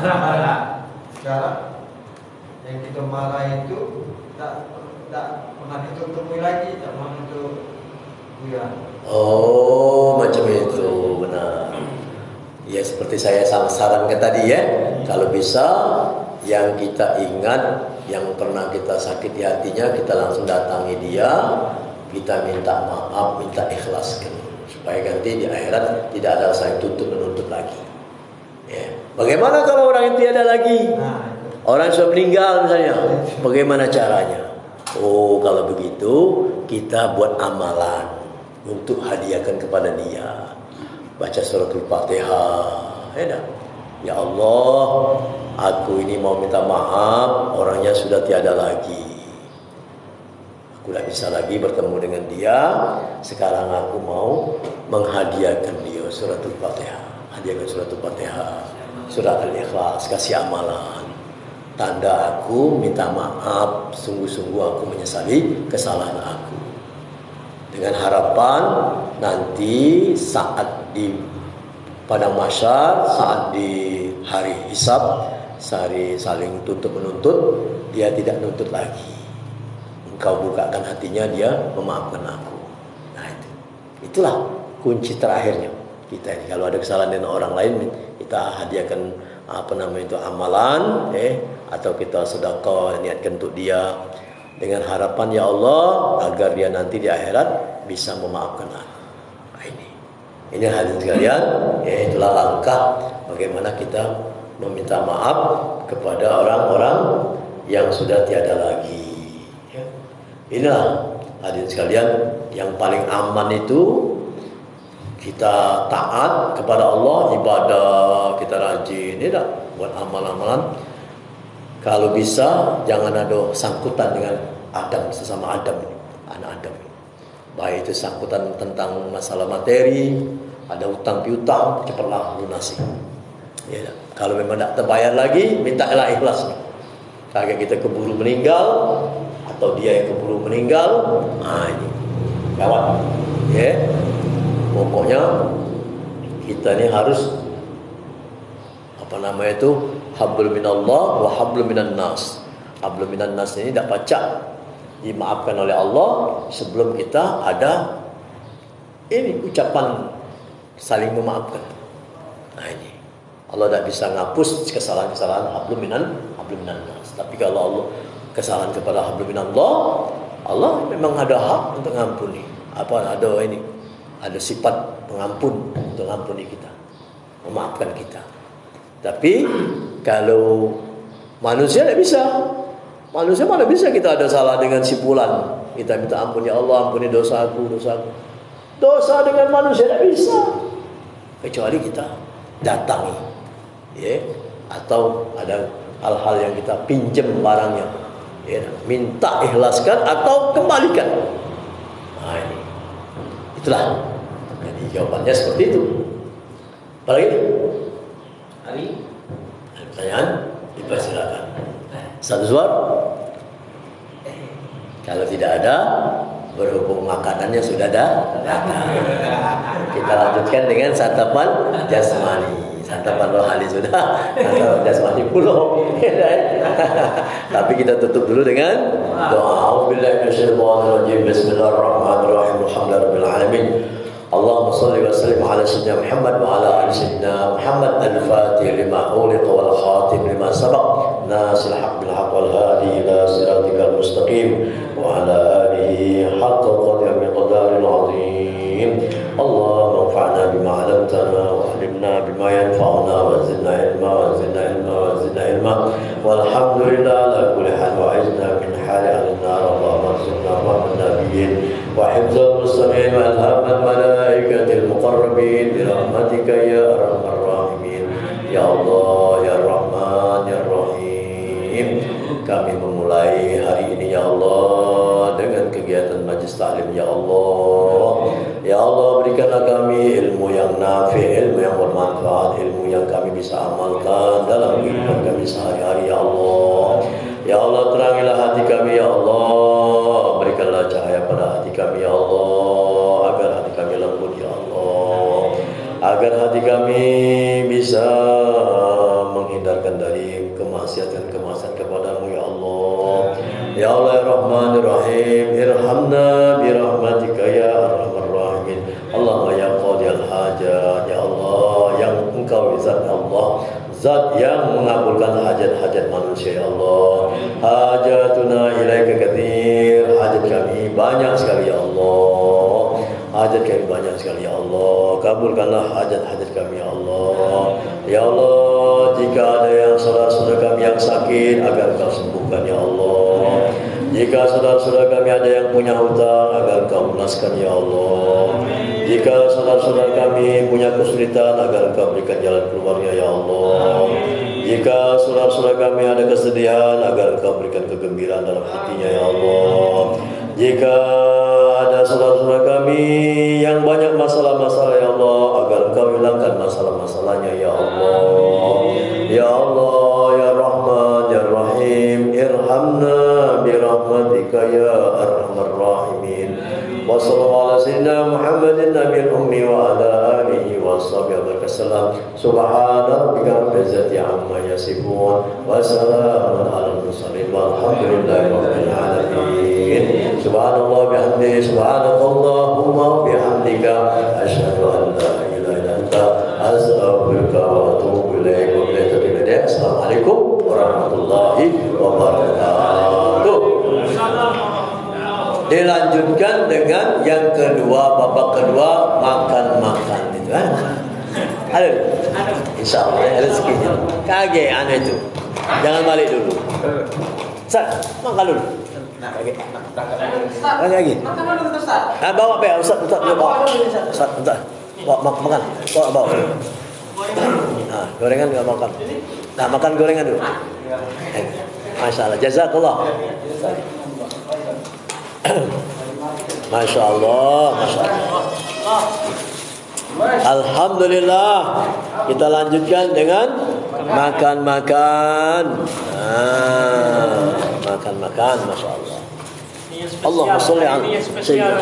Marah. Sekarang yang kita marah itu tak pernah kita temui lagi, tak mau itu Buya. Oh, macam itu, benar. Ya seperti saya sarankan tadi ya, kalau bisa yang kita ingat, yang pernah kita sakiti hatinya, kita langsung datangi dia, kita minta maaf, minta ikhlaskan, supaya nanti di akhirat tidak ada saling tutup menuntut lagi. Ya. Bagaimana kalau orang itu ada lagi? Orang sudah meninggal misalnya, bagaimana caranya? Oh, kalau begitu kita buat amalan untuk hadiahkan kepada dia. Baca suratul Fatihah. Ya Allah, aku ini mau minta maaf, orangnya sudah tiada lagi. Aku tidak bisa lagi bertemu dengan dia. Sekarang aku mau menghadiahkan dia suratul Fatihah. Hadiahkan suratul Fatihah, surat Al-Ikhlas, kasih amalan. Tanda aku minta maaf, sungguh-sungguh aku menyesali kesalahan aku. Dengan harapan nanti saat di padang mahsyar, saat di hari hisab, saling tuntut menuntut, dia tidak nuntut lagi. Engkau bukakan hatinya, dia memaafkan aku. Nah itulah kunci terakhirnya kita ini. Kalau ada kesalahan dengan orang lain, kita hadiahkan amalan, atau kita sedekah niatkan untuk dia. Dengan harapan ya Allah agar dia nanti di akhirat bisa memaafkan aku. Nah, ini hadirin sekalian, itulah langkah bagaimana kita meminta maaf kepada orang-orang yang sudah tiada lagi. Inilah hadirin sekalian, yang paling aman itu kita taat kepada Allah, ibadah kita rajin, buat amal-amalan. Kalau bisa jangan ada sangkutan dengan Adam, sesama Adam, anak Adam. Baik itu sangkutan tentang masalah materi, ada hutang piutang, cepatlah lunasi. Ya, kalau memang tak terbayar lagi, mintalah ikhlasnya. Kalau kita keburu meninggal atau dia yang keburu meninggal, ini gawat. Pokoknya kita ini harus hablum minallah wa hablum minan nas. Hablum minan nas ini tak pacak dimaafkan oleh Allah sebelum kita ada ini ucapan saling memaafkan. Nah ini Allah tak bisa ngapus kesalahan-kesalahan hablum minan nas. Tapi kalau Allah kesalahan kepada hablum minallah, Allah memang ada hak untuk mengampuni. Ada sifat pengampun untuk mengampuni kita, memaafkan kita. Tapi kalau manusia tidak bisa. Manusia mana bisa kita ada salah dengan si fulan, kita minta ampun, ya Allah ampuni dosaku. Dosa dengan manusia tidak bisa, kecuali kita datangi, atau ada hal-hal yang kita pinjam barangnya, minta ikhlaskan atau kembalikan. Nah ini, itulah. Jadi jawabannya seperti itu. Apalagi? Ada pertanyaan? Dipersilakan. Satu suara? Kalau tidak ada, berhubung makanannya sudah ada, kita lanjutkan dengan santapan jasmani. Santapan rohani sudah, santapan jasmani pulau. Tapi kita tutup dulu dengan doa. Bismillahirrahmanirrahim. Alhamdulillahirabbil alamin. Allahumma salli wa sallim ala sayyidina Muhammad wa ala ali sayyidina Muhammad al-Fatih lima uliqa wal khatim lima sabaq nasil haq bil haq wal hadi ila siratikal mustaqim wa ala alihi haqqa qadri miqdaril azim. اللهم انفعنا بما علمتنا وعلمنا بما ينفعنا وزدنا علما وزدنا علما والحمد لله على كل حال وعزنا من حال أهل النار اللهم ارزقنا رحمة النبيين وحفظ المستمعين والهام الملائكة المقربين برحمتك يا أرحم الراحمين يا الله يا الرحمن يا الرحيم. Kami memulai hari ini ya Allah dengan kegiatan majlis taklim ya Allah. Ya Allah, berikanlah kami ilmu yang nafi, ilmu yang bermanfaat, ilmu yang kami bisa amalkan dalam kehidupan kami sehari-hari ya Allah. Ya Allah, terangilah hati kami ya Allah. Berikanlah cahaya pada hati kami ya Allah, agar hati kami lembut ya Allah, agar hati kami bisa menghindarkan dari kemaksiatan kepadamu ya Allah. Ya Allah ya Rahman ya Rahim, irhamna birahmatika ya arhamar rahimin. Allahumma ya qadiyal hajat ya Allah, yang engkau zat Allah, zat yang mengabulkan hajat-hajat manusia ya Allah. Hajatuna ilaika katsir, hajat kami banyak sekali ya Allah. Hajat kami banyak sekali ya Allah. Kabulkanlah hajat-hajat kami ya Allah. Ya Allah, jika ada yang saudara-saudara kami yang sakit, agar Kau sembuhkan ya Allah. Jika saudara-saudara kami ada yang punya hutang, agar Kau lunaskan ya Allah. Jika saudara-saudara kami punya kesulitan, agar Kau berikan jalan keluarnya ya Allah. Jika saudara-saudara kami ada kesedihan, agar Kau berikan kegembiraan dalam hatinya ya Allah. Jika ada saudara-saudara kami yang banyak masalah-masalah ya Allah, agar Kau hilangkan masalah-masalahnya ya Allah. Ya Allah ya Rahman ya Rahim, irhamna birahmatika ya arhamar rahimin. Wa sallallahu ala sayyidina Muhammadin nabiyil ummi wa ala alihi wa sahbihi wasallam. Subhana rabbika rabbil izzati amma yasifun wa salamun alal mursalin walhamdulillahi rabbil alamin. Subhanallah bihamdihi, subhanallahumma bihamdika, asyhadu an la ilaha illa anta, astaghfiruka wa atubu ilaik. Assalamualaikum warahmatullahi wabarakatuh. Dilanjutkan dengan yang kedua, babak kedua, makan-makan itu kan. Ada. Insyaallah ya rezekinya. Kage aneh itu. Jangan balik dulu. Ustaz, makan dulu. Lagi. Nah, bawa pe Ustaz, bawa. Ustaz, bawa makan. Bawa. Nah, gorengan enggak makan. Nah, makan gorengan dulu. Masya Allah, jazakallah. Masya Allah, Masya Allah. Alhamdulillah. Kita lanjutkan dengan makan-makan. Makan-makan, Masya Allah. Allahumma sholli ala spesial.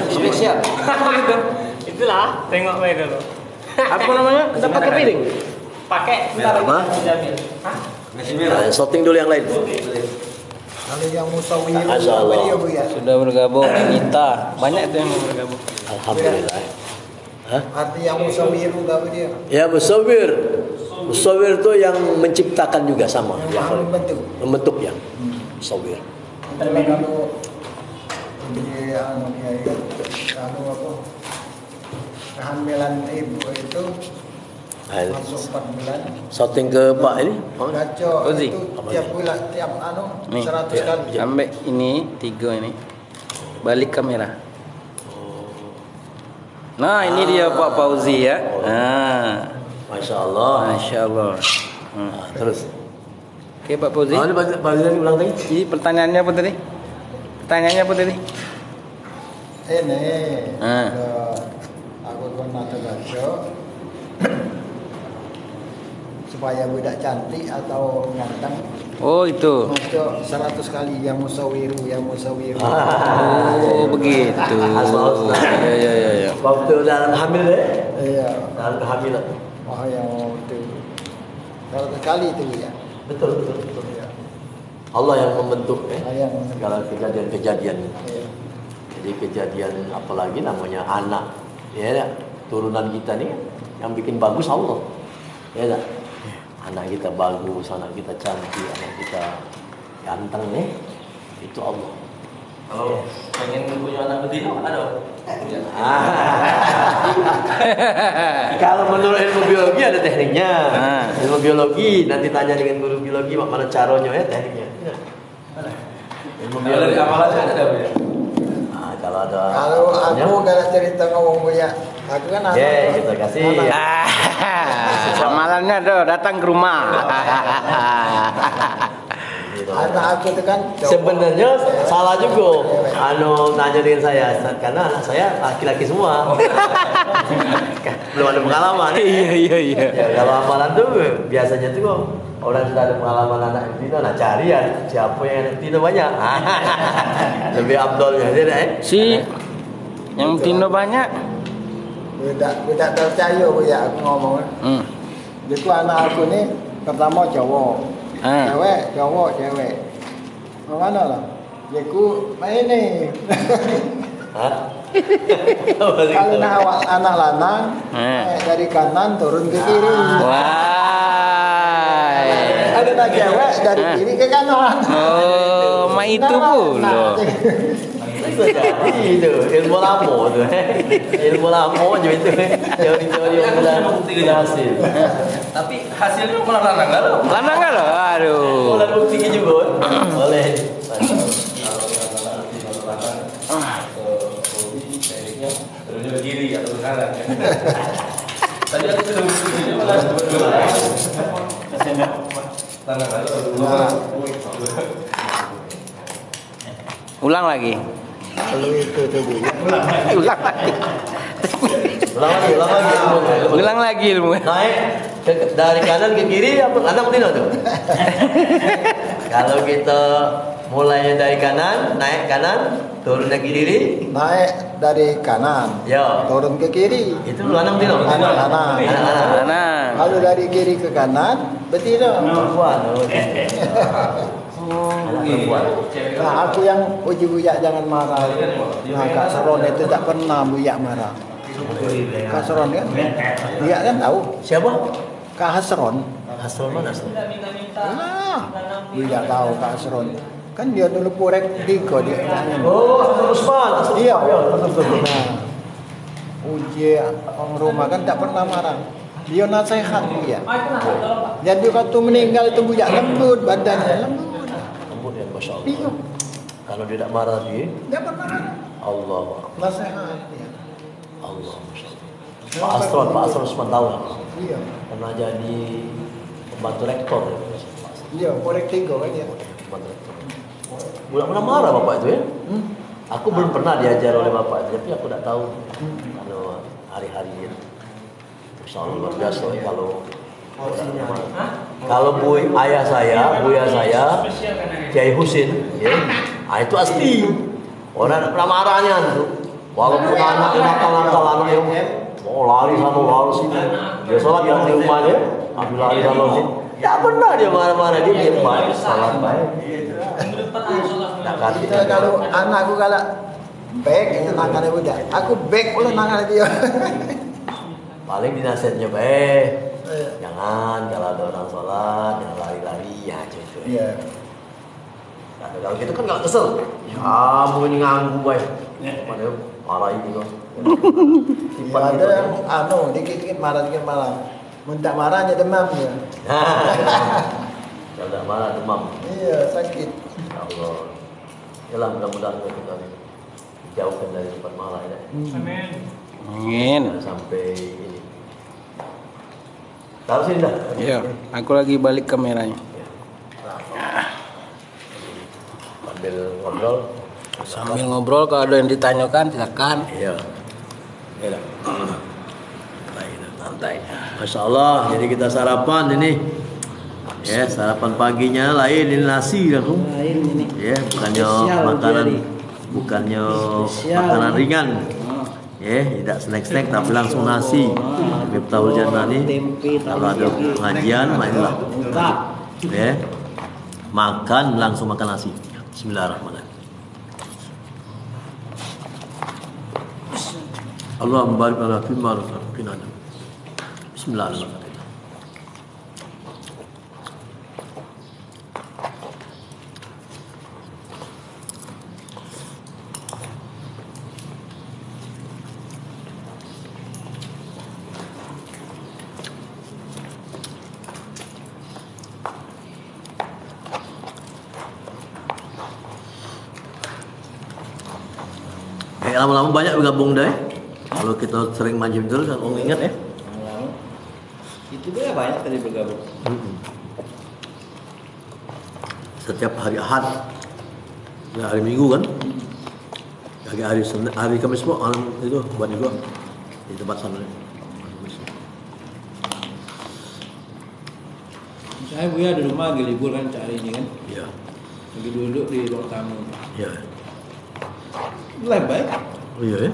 Itulah, tengok baik dulu. Apa namanya? Kita pakai piring. Pakai. Apa? Shooting dulu yang lain. Kalau yang musawir sudah bergabung Nita, banyak tuh yang bergabung. Alhamdulillah. Arti yang musawir juga dia. Ya musawir. Musawir itu yang menciptakan juga sama. Yang membentuk yang musawir. Kalau dia apa? Kehamilan ibu itu masuk 4 bulan. Shooting ke Pak ini? Gaco Uzi. itu tiap bulan, tiap 100 kali. Ambil ini 3 ini. Balik kamera. Nah, ini dia Pak Fauzi ya. Nah, Masya Allah. Masya Allah. Terus. Oke Pak Fauzi. Ini Pak ulang lagi. Jadi pertanyaannya apa tadi? Pertanyaannya apa tadi? Ini. Aku pernah gaco. Supaya budak cantik atau ganteng. Oh itu. Maco 100 kali yang musawiru. Oh begitu. Ya. Waktu dalam hamil deh. Iya. Dalam kehamilan. Oh yang itu 100 kali itu ya. Betul. Iya. Allah yang membentuk Yang segala kejadian-kejadian. Iya. Jadi kejadian apalagi namanya anak. Ya, turunan kita nih yang bikin bagus Allah. Ya tak? Anak kita bagus, anak kita cantik, anak kita ganteng nih. Itu Allah. Kalau pengen punya anak betina ada. Kalau menurut ilmu biologi ada tekniknya. Ilmu biologi nanti tanya dengan guru biologi mana caranya ya tekniknya. Ilmu biologi amalannya ada ya. Kalau ada. Kalau aku kalau cerita ngomong Buya, aku kan anak. Kita kasih. Amalannya tuh datang ke rumah. Anak aku itu kan sebenarnya salah juga. Nanya dengan saya karena anak saya laki-laki semua. Belum ada pengalaman. Iya. Ya, kalau amalan tuh biasanya tuh orang sudah ada pengalaman anak Tino, nah cari ya siapa yang anak Tino banyak. Lebih abdolnya dia Si yang Tino banyak. Tidak percaya Buya aku ngomong. Jadi anak aku nih pertama cowok. Cewek, cowok, cewek. Mana lah? Aku main nih. Kalau anak lanang dari kanan turun ke kiri. Wah. Ada cewek dari kiri ke kanan. Oh, ma itu pula. Itu ilmu lama tuh. Ilmu lama aja itu. Teori-teori yang udah hasil. Tapi hasilnya malah lanang galau. Lanang galau. Aduh. Mulai buktinya juga. Boleh. Terusnya kiri atau kanan. Tadi aku sudah buktinya malah lanang galau. Ulang lagi. Kalau itu tadi. Ulang lagi ilmu. Naik dari kanan ke kiri apa anak Tino tuh? Kalau kita mulainya dari kanan, naik kanan, turun ke kiri. Naik dari kanan, Ya. turun ke kiri. Itu anak Tino. Anak-anak. Anak. Kalau dari kiri ke kanan, betina. Perempuan. Anak perempuan. Nah, aku yang uji Buya jangan marah. Nah, Kak Seron itu tak pernah Buya marah. Kak Seron kan? Buya kan tahu. Siapa? Kak Seron. Hasron mana? Nah, Buya tahu Kak Seron. Kan dia dulu purek 3 dia. Oh, Hasron Usman. Iya. Nah, uji orang rumah kan tak pernah marah. Dia nasihat Buya. Jadi waktu meninggal itu Buya lembut badannya, lembut. Lembut ya, Masya Allah. Iya. Kalau dia tidak marah dia, Dia pernah marah. Allah. Nasihat dia. Allah, Masya Allah. Pak Asron Usman tahu nggak? Iya. Pernah jadi pembantu rektor. Iya, purek 3 kan dia. Pembantu rektor. Belum pernah marah bapak itu ya? Aku belum pernah diajar oleh bapak itu, tapi aku tidak tahu. Kalau hari-hari itu. Insya Allah luar biasa ya kalau buya saya Kiai Husin ya, itu asli orang tidak pernah marahnya tuh. Walaupun anak nakal anak yang lari sana lari sini, dia sholat yang di rumahnya, ambil lari sana sini, ya benar dia marah-marah dia diam baik, salat baik. Tidak kasih. Kalau anakku kalau baik itu tangannya Buya. Aku baik pula tangannya dia. Paling dinasihatnya jangan kalau ada orang sholat jangan lari-lari ya gitu. Iya. Nah, kalau gitu kan nggak kesel. Kamu ini nganggu baik. Padahal marah ini loh. Ya, ada yang dikit-dikit marah. Minta marahnya demam dia. Kalau tidak marah demam. Iya, sakit. Ya Allah. Yalah mudah-mudahan kita dijauhkan dari sifat marah ya. Amin. Sampai ini. Tahu sih dah. Iya, aku lagi balik kameranya. Sambil ngobrol kalau ada yang ditanyakan silakan. Iya. Iya. Santai. Masya Allah. Jadi kita sarapan ini. Ya, sarapan paginya lain ini nasi kan. Lain ini. Ya, bukannya makanan ringan. Ya, tidak snack-snack tapi langsung nasi. Miftahul Jannah ini kalau ada pengajian mainlah. Ya. Makan langsung makan nasi. Bismillahirrahmanirrahim. Allahumma barik lana fima razaqtana. Bismillahirrahmanirrahim. lama-lama banyak bergabung dah. Kalau kita sering majim terus kan orang ingat ya. Lama-lama. Itu dia banyak tadi bergabung. Setiap hari Ahad, ya, hari Minggu kan, hari Kamis pun itu buat juga di tempat sana. Saya Buya di rumah lagi libur kan hari ini kan. Iya. Lagi duduk di ruang tamu. Iya. Live baik. Oh iya ya.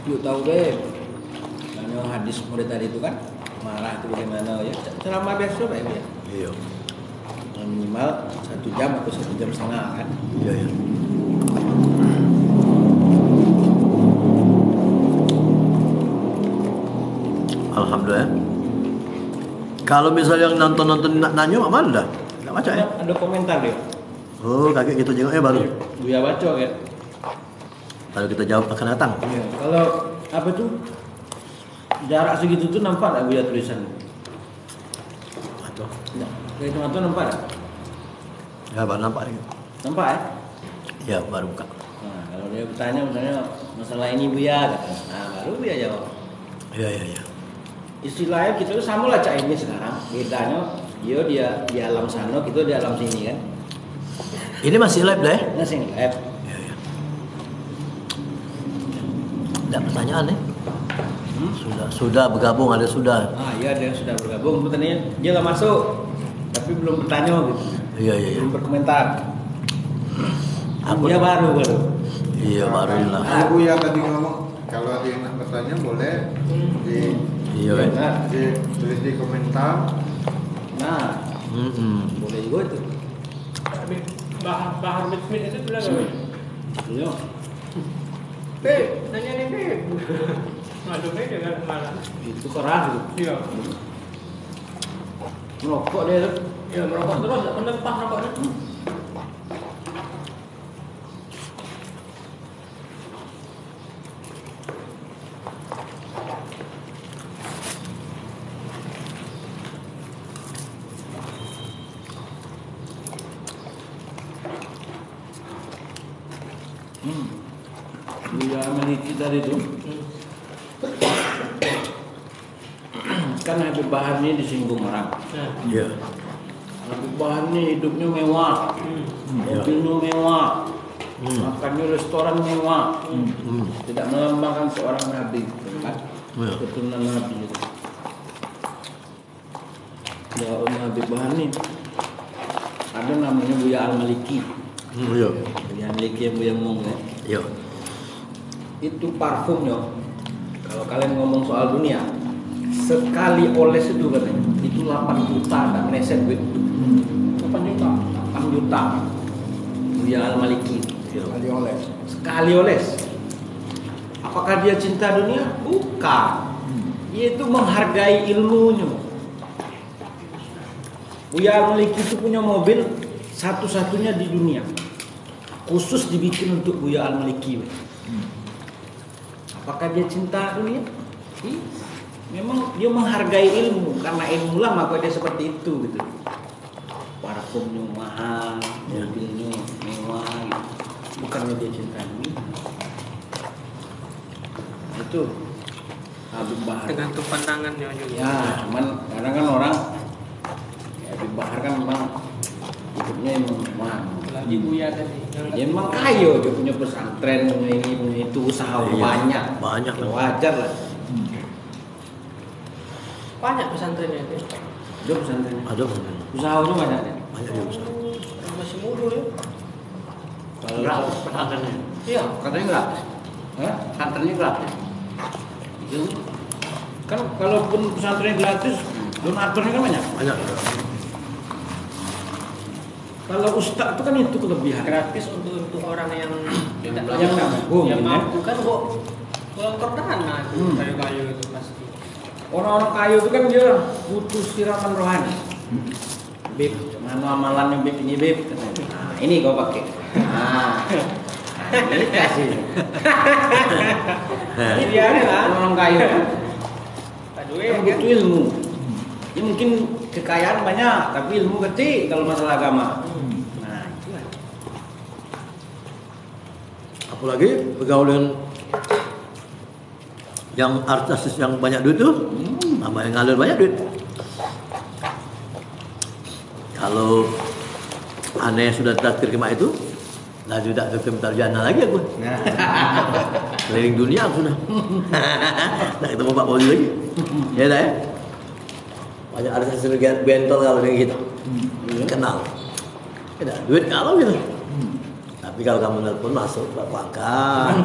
Yuk tahu deh. Karena hadis murid tadi itu kan marah itu bagaimana ya. Ceramah biasa baik ya. Iya. Minimal 1 jam atau 1 jam setengah kan. Iya ya. Alhamdulillah. Kalau misalnya yang nonton nanya mana dah? Enggak baca ya? Ada komentar dia. Oh, kakek kita jenguk baru. Buya baca ya. Kalau kita jawab akan datang. Iya. Kalau apa tuh jarak segitu tuh nampak tak Buya tulisan? Atau Tidak. Kayak itu nampak tak? ya baru nampak ni. Nampak ya? Ya baru buka. Nah, kalau dia bertanya misalnya masalah ini Buya, kata. Nah, baru Buya jawab. Ya ya ya. Istilahnya kita tuh sama lah cak ini sekarang. Bedanya dia di alam sana, kita di alam sini kan. Ini masih live dah. Nah, sini live. Ya ya. Ada pertanyaan nih? Sudah bergabung ada sudah. Ah iya, ada yang sudah bergabung. Pertanyaannya dia nggak masuk, tapi belum bertanya gitu. Iya iya iya. Belum berkomentar. Aku Dia baru. Iya baru lah. Aku ya tadi ngomong kalau ada yang nak bertanya boleh Iya kan. Nah, tulis di komentar. nah boleh juga itu. Bahan Smith itu bilang apa? Iya. Beb, nanya nih Beb. Aduh Beb dengan malam. Itu keras itu. Iya. Merokok dia tuh. Iya merokok terus, tak menempah rokoknya. Buya Maliki tadi itu. Kan Habib Bahar ini disinggung orang. Iya. Habib Bahar ini hidupnya mewah, mobilnya mewah, makannya restoran mewah, tidak melambangkan seorang nabi, kan? Iya. Keturunan nabi itu. Ya Habib Bahar ini ada namanya Buya Al-Maliki. Iya. Buya Al-Maliki yang Buya ngomong ya. Iya. Itu parfumnya. Kalau kalian ngomong soal dunia, sekali oles itu katanya, itu 8 juta, tak meleset duit. 8 juta. 8 juta. Buya Al-Maliki. Kali oleh. Sekali oles. Apakah dia cinta dunia? Bukan. Dia itu menghargai ilmunya. Buya Al-Maliki itu punya mobil satu-satunya di dunia. Khusus dibikin untuk Buya Al-Maliki. Apakah dia cinta dunia? Memang dia menghargai ilmu, karena ilmu lah maka dia seperti itu gitu. Parfumnya mahal, mobilnya mewah gitu. Bukannya dia cinta dunia. Itu Habib Bahar. Tergantung pandangannya juga. Ya, cuman karena kan orang ya, Habib Bahar kan memang hidupnya emang mewah. Lagi Buya tadi. Dia memang kaya, dia punya pesantren, punya ini, punya itu, usaha Iya, banyak. banyak. Ya, wajar lah. Banyak pesantrennya itu. Dia pesantrennya. Ada mana? Usahanya banyak ya. Banyak juga besar. Masih muda ya. Kalau pesantrennya. iya, katanya gratis. Hah? Pesantrennya gratis. Iya. Kan kalaupun pesantrennya gratis, donaturnya kan banyak. Banyak. Kalau ustaz itu kan itu kelebihan. Gratis untuk orang yang tidak yang mampu, yang gitu. mampu kan kok perdana itu kayu-kayu itu pasti. Orang-orang kaya itu kan dia butuh siraman rohani. Beb, mana amalannya Beb ini Beb? Katanya. Nah, ini kau pakai. Nah, ini kasih. Ini dia kan orang kaya. Aduh Yang ya. butuh ilmu. Ya mungkin kekayaan banyak, tapi ilmu kecil kalau masalah agama. Nah, itu lah. Lagi bergaul dengan yang artis yang banyak duit tuh, sama yang ngalir banyak duit. Kalau aneh sudah traktir kemak itu, lah sudah ke Tarjana lagi aku. Keliling dunia aku sudah. Nak ketemu Pak Fauzi lagi. Ya dah ya. Banyak artis yang bentol kalau dengan kita. Kenal. Ya dah, duit kalau gitu. Tapi kalau kamu nelpon masuk, Bapak angkat.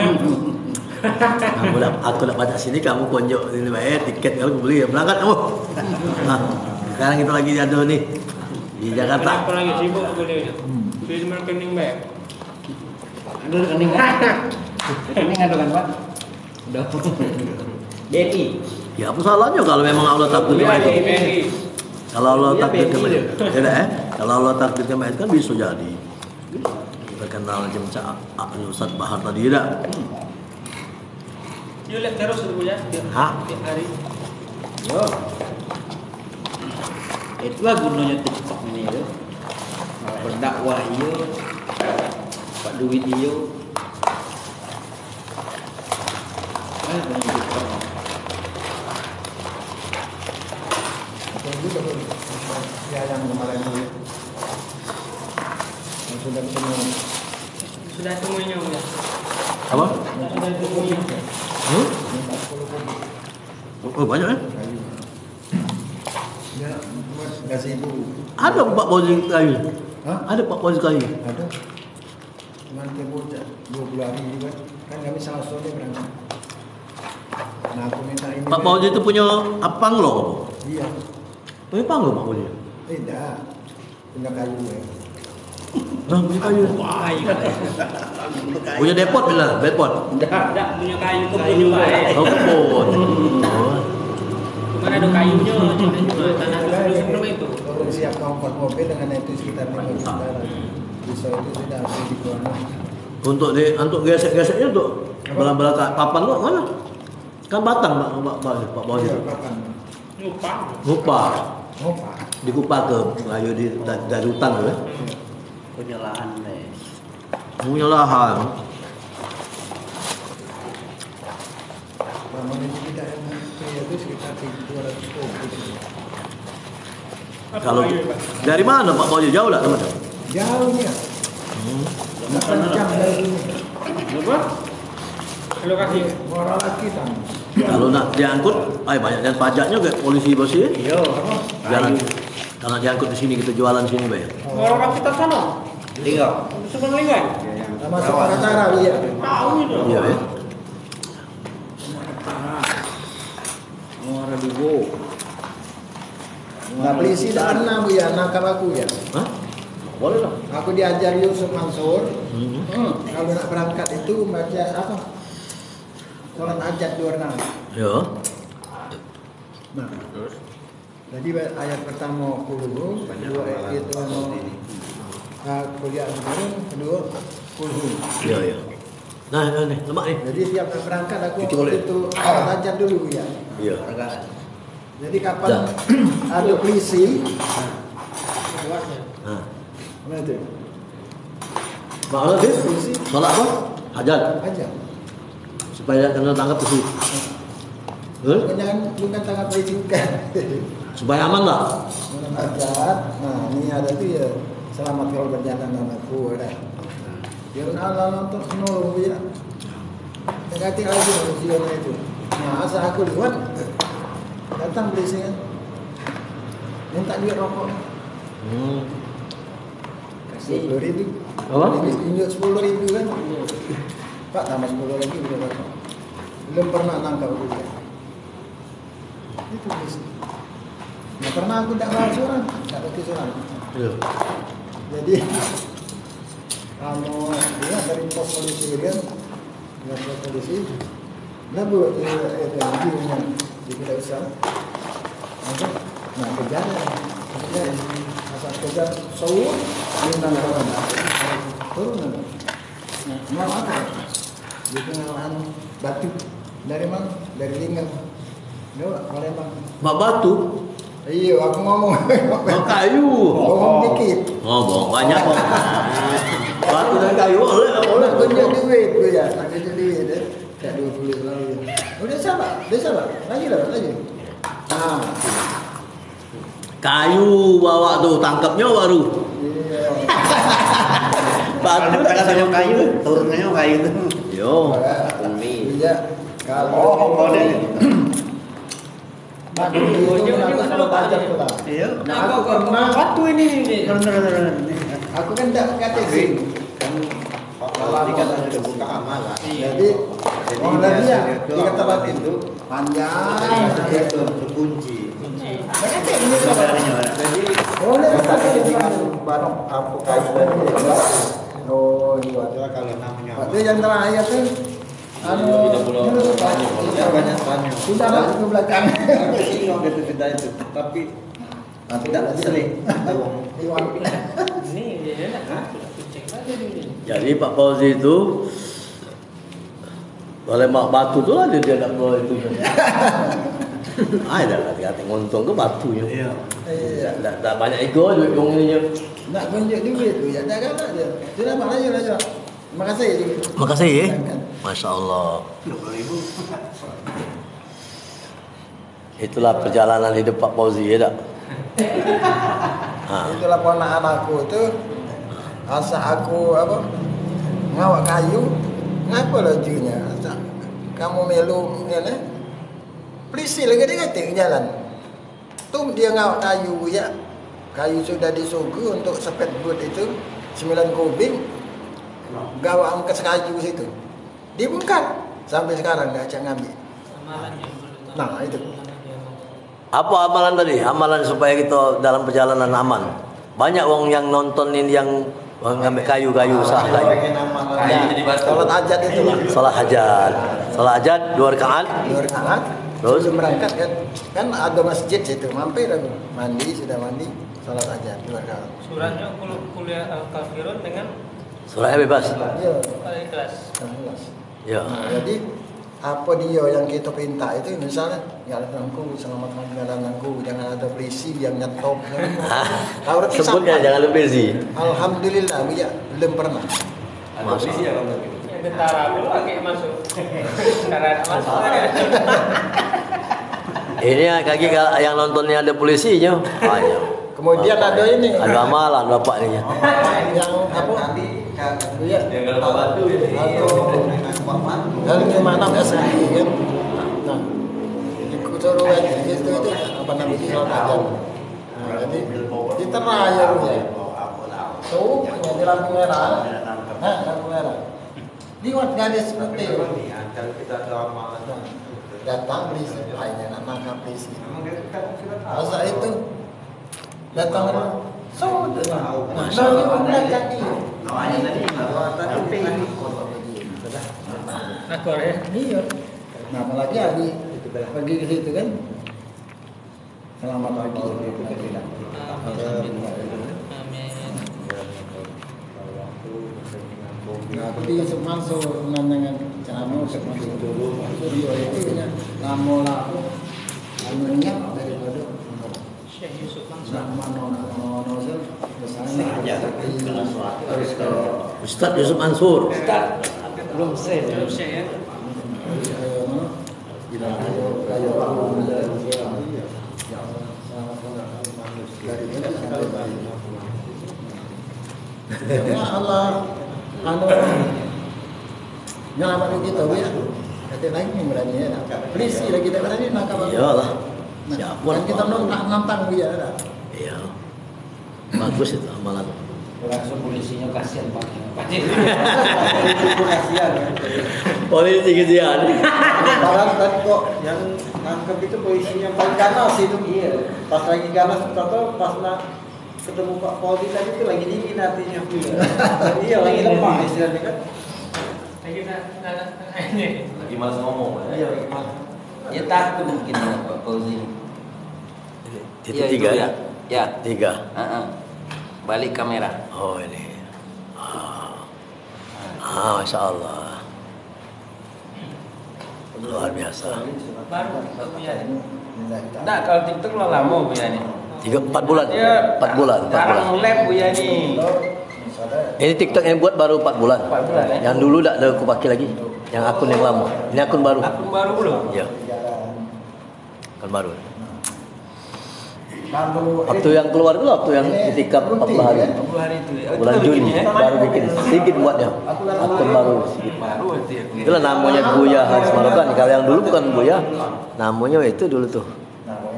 Aku nak baca sini, kamu konjok ini bayar tiket kalau beli berangkat kamu. Nah, sekarang kita lagi ada nih di Jakarta. Apa lagi sibuk aku dia? Beli rekening bayar. Ada rekening kan? Rekening ada kan Pak? Udah. BNI. Ya apa salahnya kalau memang Allah takdirkan itu? Kalau Allah takdirkan itu, tidak ya? Kalau Allah takdirkan itu kan bisa jadi. Terkenal macam Ustaz Bahar tadi tidak? Yuk lihat terus dulu ya, tiap hari. Yo. Itulah gunanya TikTok ini yo. Berdakwah yo. Dapat duit yo. Dengan TikTok. Betul juga tuh. Ya yang kemarin itu. Yang sudah ketemu. Sudah semuanya ya. Apa? Sudah semuanya. Oh banyak ya? Ya, nggak sibuk. Ada Pak Fauzi kayu. Hah? Ada Pak Fauzi kayu. Ada. Cuman dia bocah 20 hari juga. Kan kami salah sore berangkat. Nah aku minta ini. Pak Fauzi itu punya apa loh? Iya. Punya panglo Pak Fauzi. Tidak. Punya kayu ya. Nah punya kayu. Kayu. Punya depot bila, depot. Enggak punya kayu kebun juga. Oh kebun. Cuma ada kayunya, cuma tanah sebelum itu. Kalau siap ngangkut mobil dengan itu sekitar 5 juta. Bisa itu sudah harus dikeluarkan. Untuk gesek-geseknya untuk bala-bala papan lo mana? Kan batang Pak Fauzi. Iya, kapan? Lupa. Ngupah. Ngopa. Dikupah ke kayu dari hutan ya. Punya lahan deh. Punya lahan. Bangun itu tidak yang itu sekitar 200 kopi. Kalau dari mana Pak Fauzi jauh lah teman? Jauhnya. 8 jam dari sini. Apa? Lokasi. Orang lagi tam. Kalau nak diangkut, banyak dan pajaknya ke polisi bos ya. Yo. Jangan karena diangkut di sini kita jualan di sini bayar. Orang kita sana. Tinggal. Sebelum lingkungan. Sama Sumatera Utara iya. Tahu itu. Iya ya. Muara Dugo. Nah, polisi tak pernah Bu ya nangkap aku ya. Hah? Boleh dong. Aku diajar Yusuf Mansur. Hmm. Kalau nak berangkat itu baca apa? Sholat hajat 2 rakaat. Ya. Nah, jadi ayat pertama kulhu, kedua itu kuliah kedua kulhu. Iya ya. Nah, nih, lemak nih. Jadi tiap nak berangkat aku Cuci boleh? itu sholat hajat dulu ya. Iya. Jadi kapan ada polisi, Nah. mana itu? Mana sih? Polisi Salat apa? Hajat. hajat. Supaya kena tangkap polisi. Jangan bukan tangan polisi bukan. Supaya aman lah. Sholat hajat. Nah, ini ada tuh ya selamat kalau berjalan dengan aku ada. Biar Allah nonton nolong ya. Negatif lagi manusia itu. Nah, asal aku lewat datang polisi kan. Minta duit rokok. Kasih. 10.000. Apa? Tunjuk 10.000 kan. Pak tambah 10 lagi boleh rokok. Belum pernah nangkap dia. Itu polisi. Nah, pernah aku tak bawa surat, tak pakai surat. Iya. Jadi dia dari pos polisi kan, dari pos polisi, dia buat videonya, dia tidak usah. Nah kejar, asal kejar sawur, bintang kawan, turun. Mau apa? Dia pengalaman batu dari mana? Dari Linggang. Dia Palembang. Mak batu. Iya, aku ngomong. Mak kayu. Ngomong dikit. Ngomong banyak kok. Batu dan kayu boleh. Nak tunjuk duit tu ya. Nak tunjuk duit dia. Tak 20 lalu. Udah sabar. Lagi. Ah. Kayu bawa tu tangkapnya baru. Batu Katanya kayu, turunnya kayu tu. Yo. Iya. Kalau batu itu aku selalu tajam pula. Iya. Nah, aku pernah Batu ini. aku kan tak kata sini. Kalau dikatakan sudah buka amalan. Jadi orang lagi ya dia kata batu itu panjang. Dia terkunci. Mereka kayak gini lah. Jadi boleh kata barang apa kayu tadi. Oh, iya. Itulah kalau namanya. Waktu yang terakhir tu Banyak tanya. sudah lah ke belakang. Sampai sini waktu itu sudah itu, tapi tidak sering. Iwan. Ini dia nak cek saja ini. Jadi Pak Fauzi itu oleh mak batu tu lah dia nak bawa itu. Ada kata ngontung ke batunya. Iya. Iya. Tak banyak ego duit dong ininya. Nak tunjuk duit tu ya dah kan dia. Sudah mak laju. Terima kasih. Makasih ya. Masya Allah. Itulah perjalanan hidup Pak Fauzi ya tak? Itulah ponakan aku tu. Asa aku apa? Ngawak kayu. Ngapa lajunya? Asa kamu melu ni. Polisi lagi dia kata jalan. Tu dia ngawak kayu ya. Kayu sudah disugu untuk sepet boot itu 9 kubik. Gawak angkat kayu situ. Dibongkar. Sampai sekarang dah cak ngambil. Amalan yang belum tahu. Nah, itu. Apa amalan tadi? Amalan supaya kita dalam perjalanan aman. Banyak orang yang nontonin yang ngambil kayu-kayu sah kayu. Salat hajat itu lah. Salat hajat 2 rakaat. 2 rakaat. Terus? Sebelum berangkat kan ada masjid situ. Mampir aku. Mandi, sudah mandi. Salat hajat 2 rakaat. Suratnya kuliah Al-Kafirun dengan Suratnya bebas. Ya. Al-Ikhlas. Ya. Nah, jadi apa dia yang kita minta itu misalnya ya Allahku selamatkan jalananku, jangan ada polisi yang nyetop. Kalau reti Sebutnya jangan lebih sih. Alhamdulillah ya belum pernah. Masya Allah. Ya tentara dulu lagi masuk. Tentara masuk. Ini kaki yang nontonnya ada polisinya. Banyak. Kemudian ada ini. Ada amalan bapak ini. Yang apa? Iya. Yang kalau batu ini. Lalu gimana biasa kan? Nah, ikut suruh itu apa namanya salat hajat. Nah, jadi diteraya ya. Tuh, di lampu merah. Nah, lampu merah. Liwat gadis seperti itu. Datang polisi lainnya nak nangkap polisi. Masa itu datang sudah. Nah, belakang dia. Nakor ya. Iya. Nah, apalagi Ali pergi ke situ kan. Selamat pagi. Nah, tapi Yusuf Mansur dengan cara Yusuf Mansur studio itu ya lama lah anunya daripada Syekh Yusuf Mansur. Ustaz Yusuf Mansur. Belum Syekh ya. Ya Allah, nyelamat kita ya. Kata lagi berani ya. Polisi lagi tak berani nak kawan. Iyalah. Nah, Siapa dan kita nantang dia dah. Iya. Bagus itu amalan. Langsung polisinya kasihan Pak. Polisi kesian. Padahal tadi kok yang nangkep itu polisinya paling ganas itu. Iya. Pas lagi ganas tahu pas nak ketemu Pak Polri tadi itu lagi dingin hatinya. Iya lagi lemah istilahnya kan. Lagi ini. Lagi malas ngomong. Iya lagi malas. Ya takut mungkin Pak Polri. Itu tiga ya? Ya. 3. Balik kamera. Oh ini. Masya Allah. Luar biasa. Baru Buya. Nah, kalau TikTok lo lama Buya nih. 4 bulan. Ya, 4 bulan. 4 bulan. Sekarang mulai Buya nih. Ini TikTok yang buat baru 4 bulan. 4 bulan ya. Yang dulu tak ada aku pakai lagi. Yang akun yang lama. Ini akun baru. Akun baru belum? Ya, akun baru. Kalau Waktu yang keluar itu waktu yang itikaf 40 hari. 40 hari itu ya. Bulan Kita Juni bikin ya. baru bikin sedikit buatnya. Akun baru sedikit. Baru itu ya. Itulah namanya Buya Haris Marokan. Kalau yang dulu bukan Buya, namanya itu dulu tuh.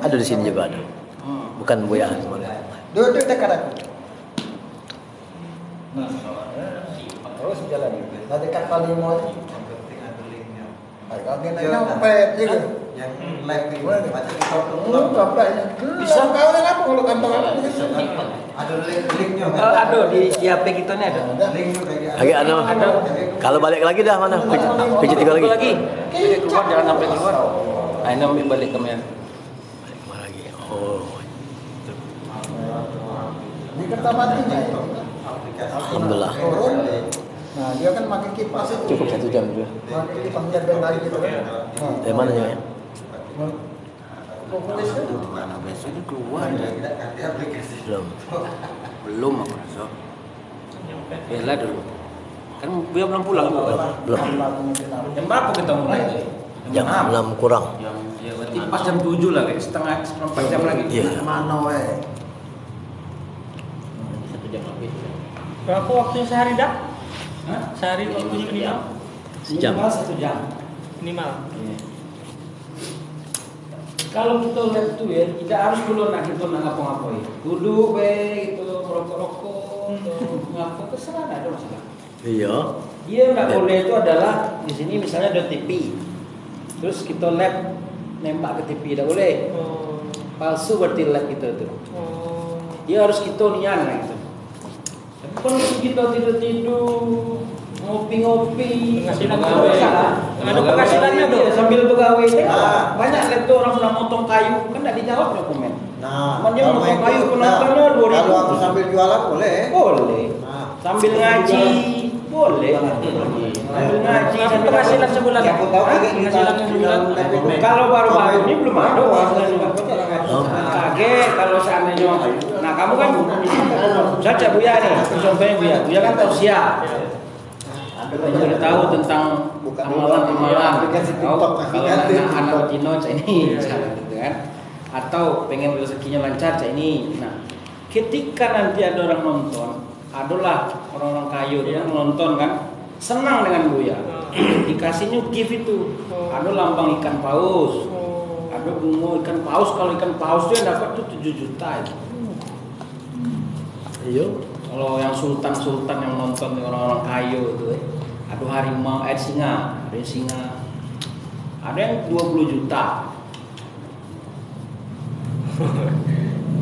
Ada di sini juga ada. Bukan Buya Haris Marokan. duduk dekat aku. Terus jalan. Nah dekat Palimo. Kalau kita nyopet juga. Yang live ini macam Bisa kau kan apa kalau kantor apa? ada linknya Ada di HP kita nih ada. linknya kayak Lagi ada. Kalau balik lagi dah mana? Pijit 3 lagi. Lagi. Keluar jangan sampai keluar. Nah, ini ambil balik kamera. Balik kemana lagi? Oh. Di Kertamatinya ya. Alhamdulillah. Turun. Nah dia kan pakai kipas itu. Cukup 1 jam juga. Pakai kipas jadwal tadi gitu kan. Dari mana ya? Populis kan. Mana besok ini keluar ya. Belum. Belum aku rasa. Bela dulu. Kan dia belum pulang juga. Belum. Jam berapa kita mulai? Jam 6 kurang. Ya berarti pas jam 7 lah kayak setengah 4 jam lagi. Iya. Mana weh? 1 jam lebih. Berapa waktunya sehari dah? Hah? Sehari waktunya minimal? Sejam. Minimal 1 jam. Minimal. Kalau kita lihat tuh ya, tidak harus dulu nak kita nak ngapa-ngapain. Duduk be gitu, merokok-rokok, ngapa terserah, ada masalah. Iya. Dia nggak boleh itu adalah di sini misalnya ada TV, terus kita lab nembak ke TV, tidak boleh. Oh. Palsu berarti lab kita tuh. Oh. Dia harus kita nian lah gitu. Tapi kalau kita tidur-tidur, ngopi-ngopi, Penghasilan nggak gawe. masalah. Ada penghasilannya tuh. Iya, sambil begawe itu Ah. banyak lihat tuh orang sudah motong kayu, kan tidak dijawab dokumen. Nah, Cuman dia kalau motong itu, kayu penontonnya 2.000. kalau aku sambil jualan boleh. Boleh. Nah, Sambil ngaji, boleh. Sambil ngaji, Berapa sambil penghasilan sebulan? yang aku tahu Hah? kayak penghasilan sebulan. Kalau baru-baru ini belum ada. Oh. Kaget kalau seandainya. Nah kamu kan saja Buya nih, contohnya Buya. Buya kan tausiah. Mencari tahu tentang amalan-amalan. aplikasi Tahu TikTok, kalau ganti. anak Tino ini, misalnya gitu kan. Atau pengen rezekinya lancar cak ini. Nah, ketika nanti ada orang nonton, adalah orang-orang kayu yang nonton kan, senang dengan Buya. Dikasihnya gift itu, ada lambang ikan paus. Ada bunga ikan paus. Kalau ikan paus itu yang dapat tuh 7 juta itu. Iya. Kalau yang sultan-sultan yang nonton orang-orang kayu itu, ada harimau, singa, ada yang singa, ada yang 20 juta.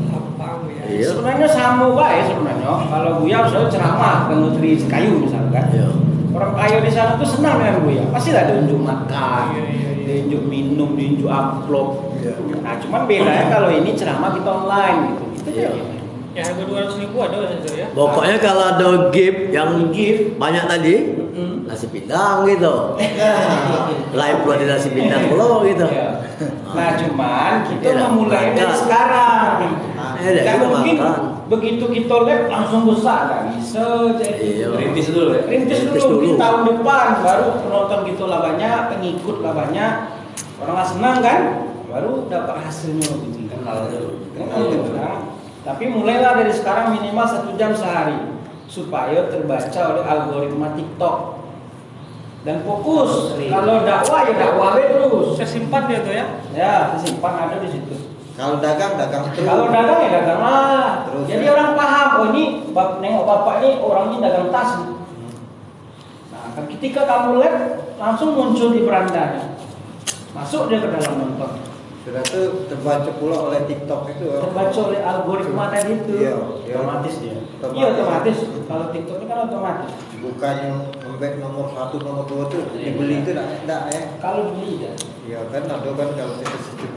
Lapang ya. Iya. Sebenarnya sama baik sebenarnya. Kalau Buya misalnya ceramah ke nutri kayu misalkan, Iya. orang kayu di sana tuh senang dengan Buya. Pasti lah diunjuk makan, Iya, iya, iya. diunjuk minum, diunjuk amplop. Iya. Nah cuman bedanya kalau ini ceramah kita online gitu. Itu Iya. aja. Ya harga 200.000 ada sensor ya. Pokoknya kalau ada gift yang gift banyak tadi, nasi pindang gitu. Live buat di nasi pindang lo gitu. Ya. Nah cuman kita Iya, memulai dari makan. sekarang. Iya, Gak kita mungkin makan. begitu kita lihat langsung besar, nggak bisa. Jadi Iya. rintis dulu ya. Rintis Rintis dulu. Di dulu. tahun depan baru penonton kita lah banyak, pengikut lah banyak, orang lah senang kan, baru dapat hasilnya gitu. Kenal dulu. Kenal dulu. Nah, tapi mulailah dari sekarang minimal 1 jam sehari supaya terbaca oleh algoritma TikTok. Dan fokus. Kalau dakwah ya dakwah terus. Tersimpan dia tuh ya. Ya, disimpan ada di situ. kalau dagang terus. Kalau dagang ya dagang lah. Terus, Jadi ya. orang paham, oh ini nengok bapak ini orang ini dagang tas. Nah, kan ketika kamu lihat langsung muncul di berandanya. Masuk dia ke dalam nonton. Sudah tuh terbaca pula oleh TikTok itu. Terbaca oleh algoritma tadi itu. Iya, iya. Otomatis dia. Iya otomatis. Kalau TikTok ini kan otomatis. Bukannya sampai nomor 1, nomor 2 tuh dibeli itu enggak ya. Kalau beli ya Iya kan ada kan kalau kita sistem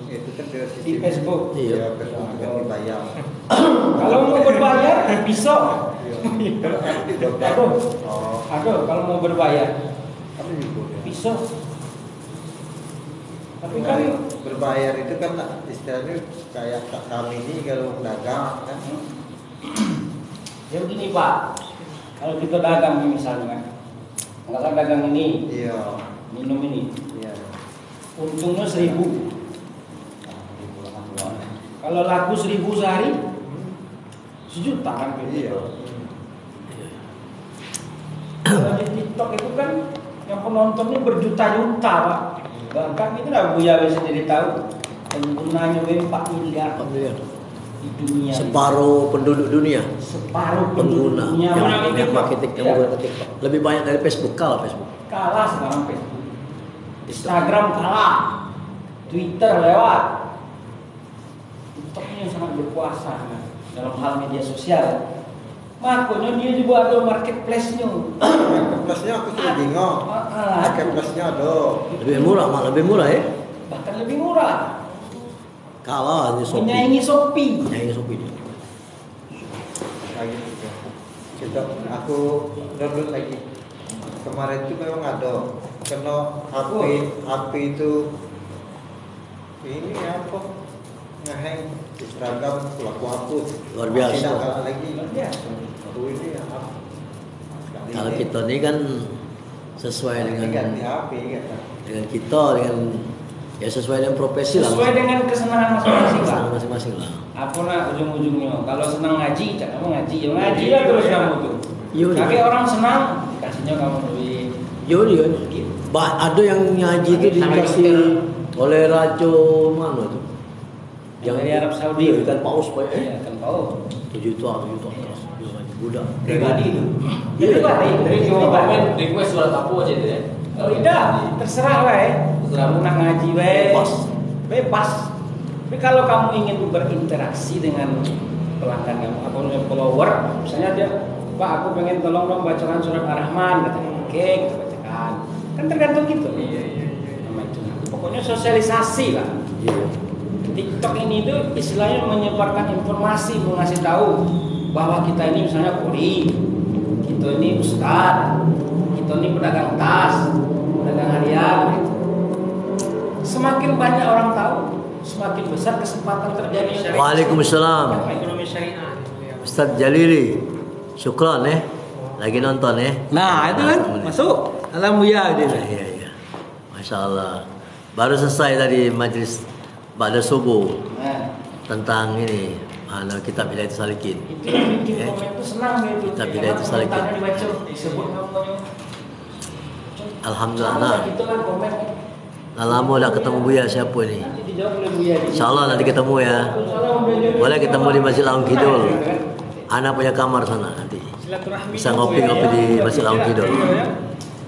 itu kan dia sistem di Facebook. Iya, Facebook kan dibayar. Kalau mau berbayar bisa. Iya. Aduh, Oh, aduh kalau mau berbayar tapi juga. bisa. Tapi kan Berbayar itu kan istilahnya kayak kami ini kalau dagang kan Ya begini Pak, kalau kita dagang nih misalnya, nggak dagang ini, Iya. minum ini, Iya. untungnya 1.000. Kalau laku 1.000 sehari, 1 juta kan gitu. Iya. Kalau di TikTok itu kan yang penontonnya berjuta-juta Pak. Bahkan itu lah Buya bisa jadi tahu penggunanya 4 miliar di dunia. Separuh penduduk dunia. Separuh penduduk Pengguna dunia yang pakai TikTok, Iya. menggunakan TikTok. Lebih banyak dari Facebook, kalah Facebook. Kalah sekarang Facebook. Instagram kalah. Twitter lewat. TikTok ini yang sangat berkuasa dalam hal media sosial. Makanya dia juga ada marketplace-nya. Marketplace-nya aku sudah bingung. Marketplace-nya ada. Lebih murah, malah lebih murah ya. Bahkan lebih murah. Kalah hanya Shopee. Menyaingi Shopee. Menyaingi Shopee dia. Lagi juga. Coba aku download lagi. Kemarin itu memang ada. Karena HP itu ini apa? Ngehang Instagram aku hapus. Luar biasa. Tidak kalah lagi. Luar biasa. Aku ini apa? Kalau kita ini kan sesuai dengan ganti HP kata. dengan kita, dengan ya sesuai dengan profesi lah. Sesuai dengan kesenangan masing-masing lah. Kesenangan masing-masing lah. Apa nak ujung-ujungnya? Kalau senang ngaji, cak kamu ngaji, ya ngaji lah terus kamu tuh. Iya. Tapi orang senang, dikasihnya kamu duit. Yo. Ada yang ngaji itu dikasih oleh raja mana itu? Yang dari Arab Saudi. Iya, ikan paus banyak. Iya, kan kau. 7 juta keras. Budak. Pribadi itu. Iya, pribadi. Jadi cuma komen request surat apa aja itu ya. Oh, tidak, terserah lah ya. Kamu nak ngaji Bebas. Bebas. Tapi kalau kamu ingin berinteraksi dengan pelanggan kamu, atau follower, misalnya dia, Pak, aku pengen tolong dong bacakan surat Ar-Rahman, katanya, oke, kita bacakan. Kan tergantung gitu. Iya. Nama itu. Pokoknya sosialisasi lah. Iya. TikTok ini tuh istilahnya menyebarkan informasi, mengasih tahu bahwa kita ini misalnya kuli, kita ini ustad, kita ini pedagang tas, pedagang harian gitu. Semakin banyak orang tahu, semakin besar kesempatan terjadi. Waalaikumsalam. Ekonomi syariah. Ustaz Jalili. Syukran lagi nonton Nah, itu kan masuk. Alhamdulillah dia. Iya. Masya Allah. Baru selesai tadi majlis pada subuh Nah, tentang ini kitab Hidayatus Salikin. itu yang bikin komen itu senang gitu. Kita beda itu saling. Komentarnya dibaca, disebut namanya. Alhamdulillah. Sama Nah, gitu kan komen. lama dah ketemu Buya siapa ni? Nanti dijawab oleh Buya. InsyaAllah nanti ketemu ya. Boleh ketemu di Masjid Laung Kidul. Anak punya kamar sana nanti. Silaturahmi. Bisa ngopi-ngopi di Masjid Laung Kidul.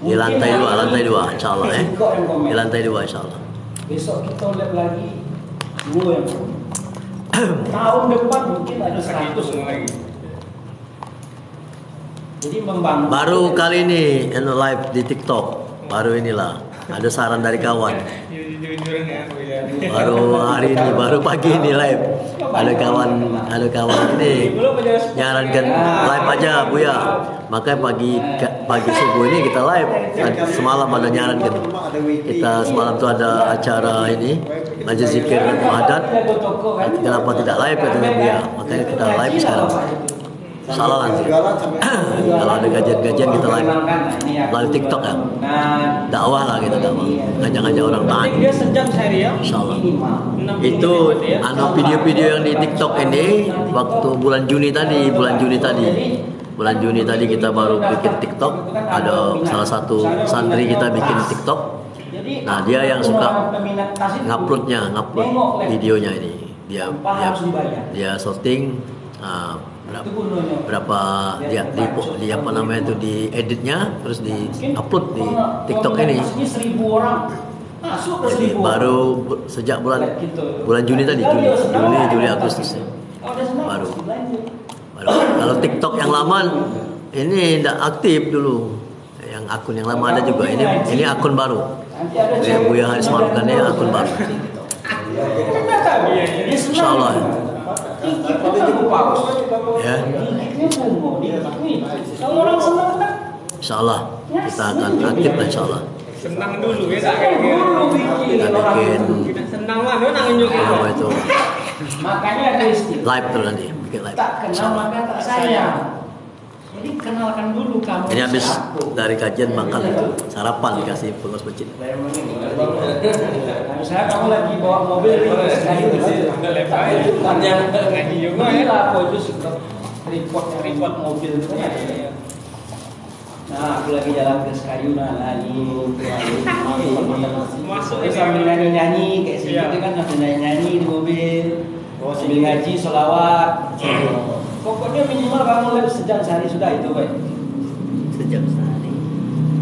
Di lantai 2 insyaAllah Di lantai 2 insyaAllah. Besok kita lihat lagi dua yang tahun depan mungkin ada 100 lagi. Jadi membangun. Baru kali ini live di TikTok. Baru inilah ada saran dari kawan. Jujur-jujuran ya aku ya. Baru hari ini, baru pagi ini live. Ada kawan ini nyarankan live aja Buya. Makanya pagi subuh ini kita live. Semalam ada nyarankan. Kita semalam tuh ada acara ini Majlis Zikir dan Muhadat. Kenapa tidak live katanya Buya? Makanya kita live sekarang. Salah nanti. Kalau ada gajian-gajian kita live melalui TikTok ya. Dakwah lah kita dakwah. Ngajak-ngajak orang taat. Dia sejam sehari ya. Insyaallah. Itu video-video yang di TikTok ini waktu bulan Juni tadi kita baru bikin TikTok. Ada salah satu santri kita bikin TikTok. Nah, dia yang suka ngupload videonya ini. Dia shooting berapa dia apa namanya itu di editnya terus di upload di TikTok ini. Jadi baru sejak bulan Juni tadi, Juli Agustus baru. Kalau TikTok yang lama ini tidak aktif dulu. Yang akun yang lama ada juga. Ini akun baru. Yang Buya Haris Malukan ini akun baru. Insyaallah. Ya. Insyaallah kita akan aktif insyaallah. Senang dulu ya tak kayak gitu. Kita bikin Kita senang lah dia nangin juga. apa itu Makanya ada istilah. live terus nanti bikin live. Tak kenal maka tak sayang. Jadi kenalkan dulu kamu. Ini habis siapa. dari kajian makan sarapan dikasih pengurus masjid. Nah, misalnya kamu lagi bawa mobil kayu ngaji juga ya apa itu report mobil itu ya. Nah, aku lagi jalan ke kayu Masuk sambil nyanyi kayak sih itu kan sambil nyanyi di mobil. Sambil ngaji selawat. Pokoknya minimal kamu live sejam sehari sudah itu baik. Sejam sehari.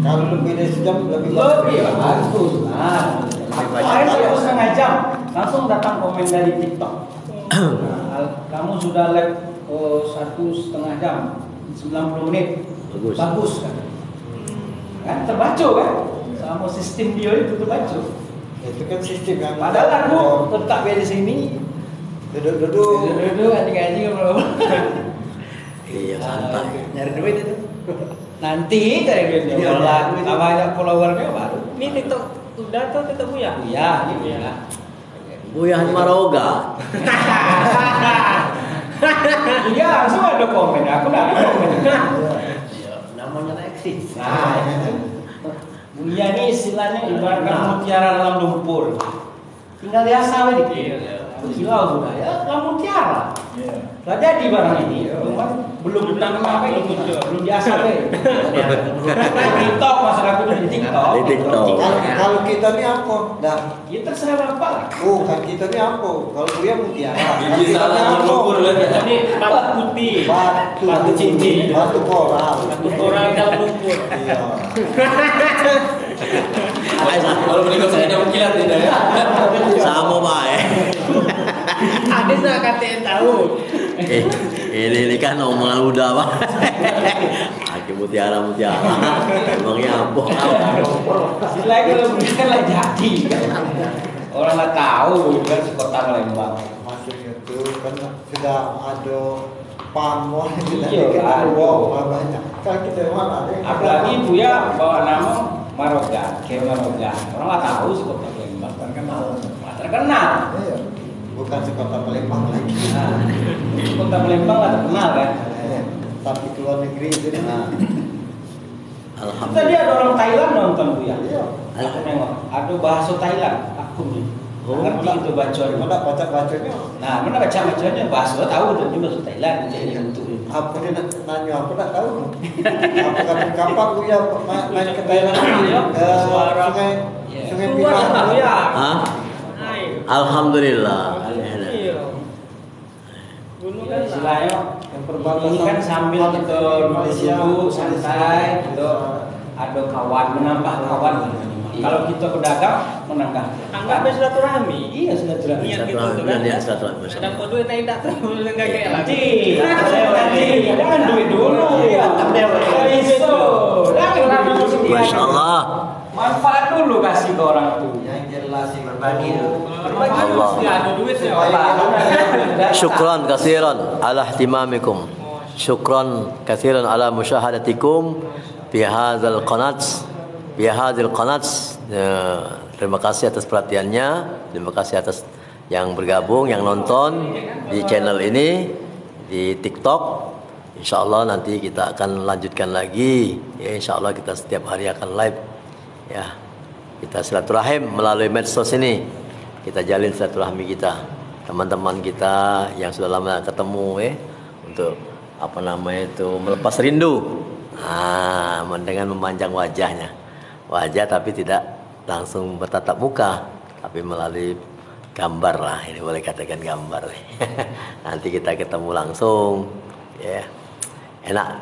Kalau lebih dari sejam lebih Bagus. Nah, kemarin 1,5 jam langsung datang komen dari TikTok. Nah, kamu sudah live 1,5 jam, 90 menit. Bagus kan? Kan terbaca kan? Sama sistem dia itu terbaca. Itu kan sistem yang Padahal aku tetap di sini. duduk Ngaji ngobrol. Iya santai. Nyari duit itu. Nanti cari duitnya. Kalau tambah banyak followernya baru. Ini TikTok udah tuh ketemu ya? Iya, ini ya. Buya Maroga. Iya, langsung ada komen. Aku nggak ada komen. Namanya eksis. Nah, Buya ini istilahnya ibaratkan mutiara dalam lumpur. Tinggal diasah dikit. Silau sudah ya, dalam mutiara. Sudah jadi barang ini. Belum tanam apa ini belum diasah deh. TikTok masyarakat itu di TikTok. Di TikTok. Kalau kita ini apa? Dah. Ya terserah bapak lah. Kan kita ini apa? Kalau dia mutiara. Biji salah lumpur lagi. Ini batu putih, batu cincin, Batu koral. batu koral dalam lumpur. Iya. Kalau berikut saya ada kilat tidak ya? Sama baik. Ada nggak katanya tahu? Ini kan omongan udah pak. Aki mutiara. Emangnya apa? Selain kalau bukan lah jadi. Orang nggak tahu kan sekota Palembang. Maksudnya itu kan sudah ada pamor Iya, ada. banyak. Kan kita mana ada. Apalagi Buya bawa nama Maroga, kayak Maroga. Orang nggak tahu sekota Palembang. terkenal. Terkenal. Iya. Bukan sekota Palembang lagi. Nah, kota Palembang nggak terkenal kan? Tapi keluar negeri itu. Tadi ada orang Thailand nonton Buya. Iya. Aku nengok, ada bahasa Thailand. Aku nih. Ngerti itu bacaan. Mana baca-bacanya? Nah, mana baca-bacanya bahasa tahu itu bahasa Thailand jadi untuk Apa dia nanya? Aku tak tahu. Apa kapan gue ya main ke Thailand? Ke sungai Sungai Pinang. Ya. Hah? Hai. Alhamdulillah. Iya. Gunung kan istilahnya Yang perbatasan ini kan sambil kita Malaysia, duduk santai gitu ada kawan menambah kawan kalau kita pedagang menambah anggapnya silaturahmi. iya silaturahmi Niat gitu tuh kan. Niat silaturahmi. Ada kok duit tidak tahu enggak kayak lagi. nanti jangan duit dulu iso Masya Allah. manfaat dulu kasih ke orang tuh Yang jelas sih berbagi itu. Allah. Ada duitnya. Syukran kasiran ala ihtimamikum. Syukran kasiran ala musyahadatikum fi hadzal qanat. Terima kasih atas perhatiannya. Terima kasih atas yang bergabung, yang nonton di channel ini di TikTok. Insya Allah nanti kita akan lanjutkan lagi. Ya, Insya Allah kita setiap hari akan live. Ya, kita silaturahim melalui medsos ini. Kita jalin silaturahmi kita, teman-teman kita yang sudah lama ketemu, untuk apa namanya itu melepas rindu. Dengan memanjang wajah tapi tidak langsung bertatap muka, tapi melalui gambar lah. Ini boleh katakan gambar. Nanti kita ketemu langsung, ya enak.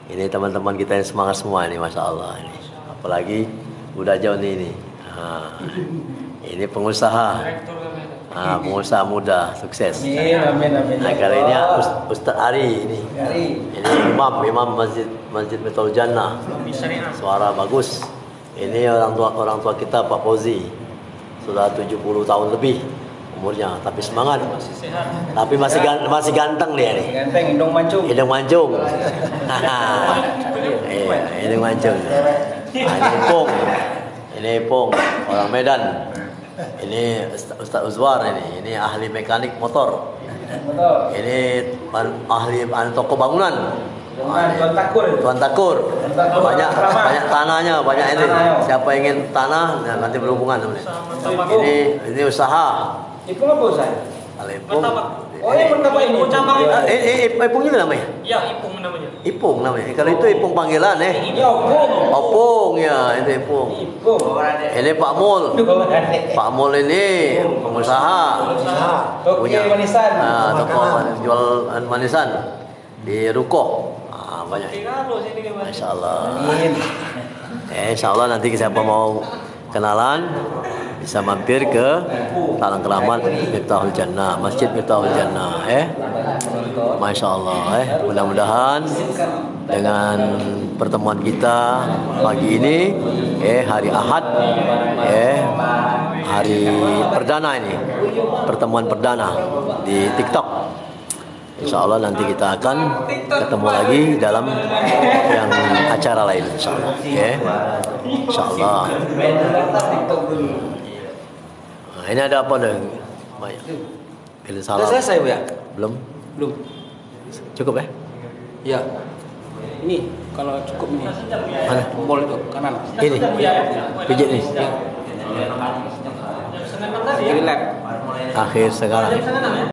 Ini teman-teman kita yang semangat semua ini, masya Allah ini. Apalagi udah jauh ini. Ini pengusaha. Pengusaha muda sukses. amin Nah, kali ini Ustaz Ari ini. Ini imam Masjid Betul Jannah. Suara bagus. Ini orang tua kita Pak Fauzi. Sudah 70 tahun lebih umurnya, tapi semangat. Tapi masih ganteng dia nih. ganteng hidung mancung Hidung mancung. Iya, hidung mancung. Ini Ipung, orang Medan. Ini Ustaz Uzwar ini ahli mekanik motor. Ini ahli toko bangunan. Tuan Takur. Tuan Takur. Banyak tanahnya, banyak ini. Siapa ingin tanah, nah, nanti berhubungan namanya. Ini usaha. Ipung apa Ustaz? Kalau Ipung. Oh, yang pertama ini. Ipung juga namanya? Ya, Ipung namanya. Ipung namanya. Kalau itu Ipung panggilan Ini Opung. Opung ya, itu Ipung. Ipung. Ini Pak Mul. Pak Mul ini pengusaha. Punya manisan. Toko jual manisan di ruko. Banyak. Masya Allah. Insya Allah nanti siapa mau kenalan bisa mampir ke Talang Keramat Miftahul Jannah, Masjid Miftahul Jannah. Masya Allah. Mudah-mudahan dengan pertemuan kita pagi ini, hari Ahad, hari perdana ini, pertemuan perdana di TikTok. Insya Allah nanti kita akan ketemu lagi dalam yang acara lain. Insya Allah. Insya Allah. Nah, ini ada apa nih? Pilih salam. Sudah selesai Bu ya? Belum. Cukup ya? Ya. Ini kalau cukup ini. Mana? Tombol itu kanan. Ini. Pijit nih. Jadi lab. Akhir sekarang.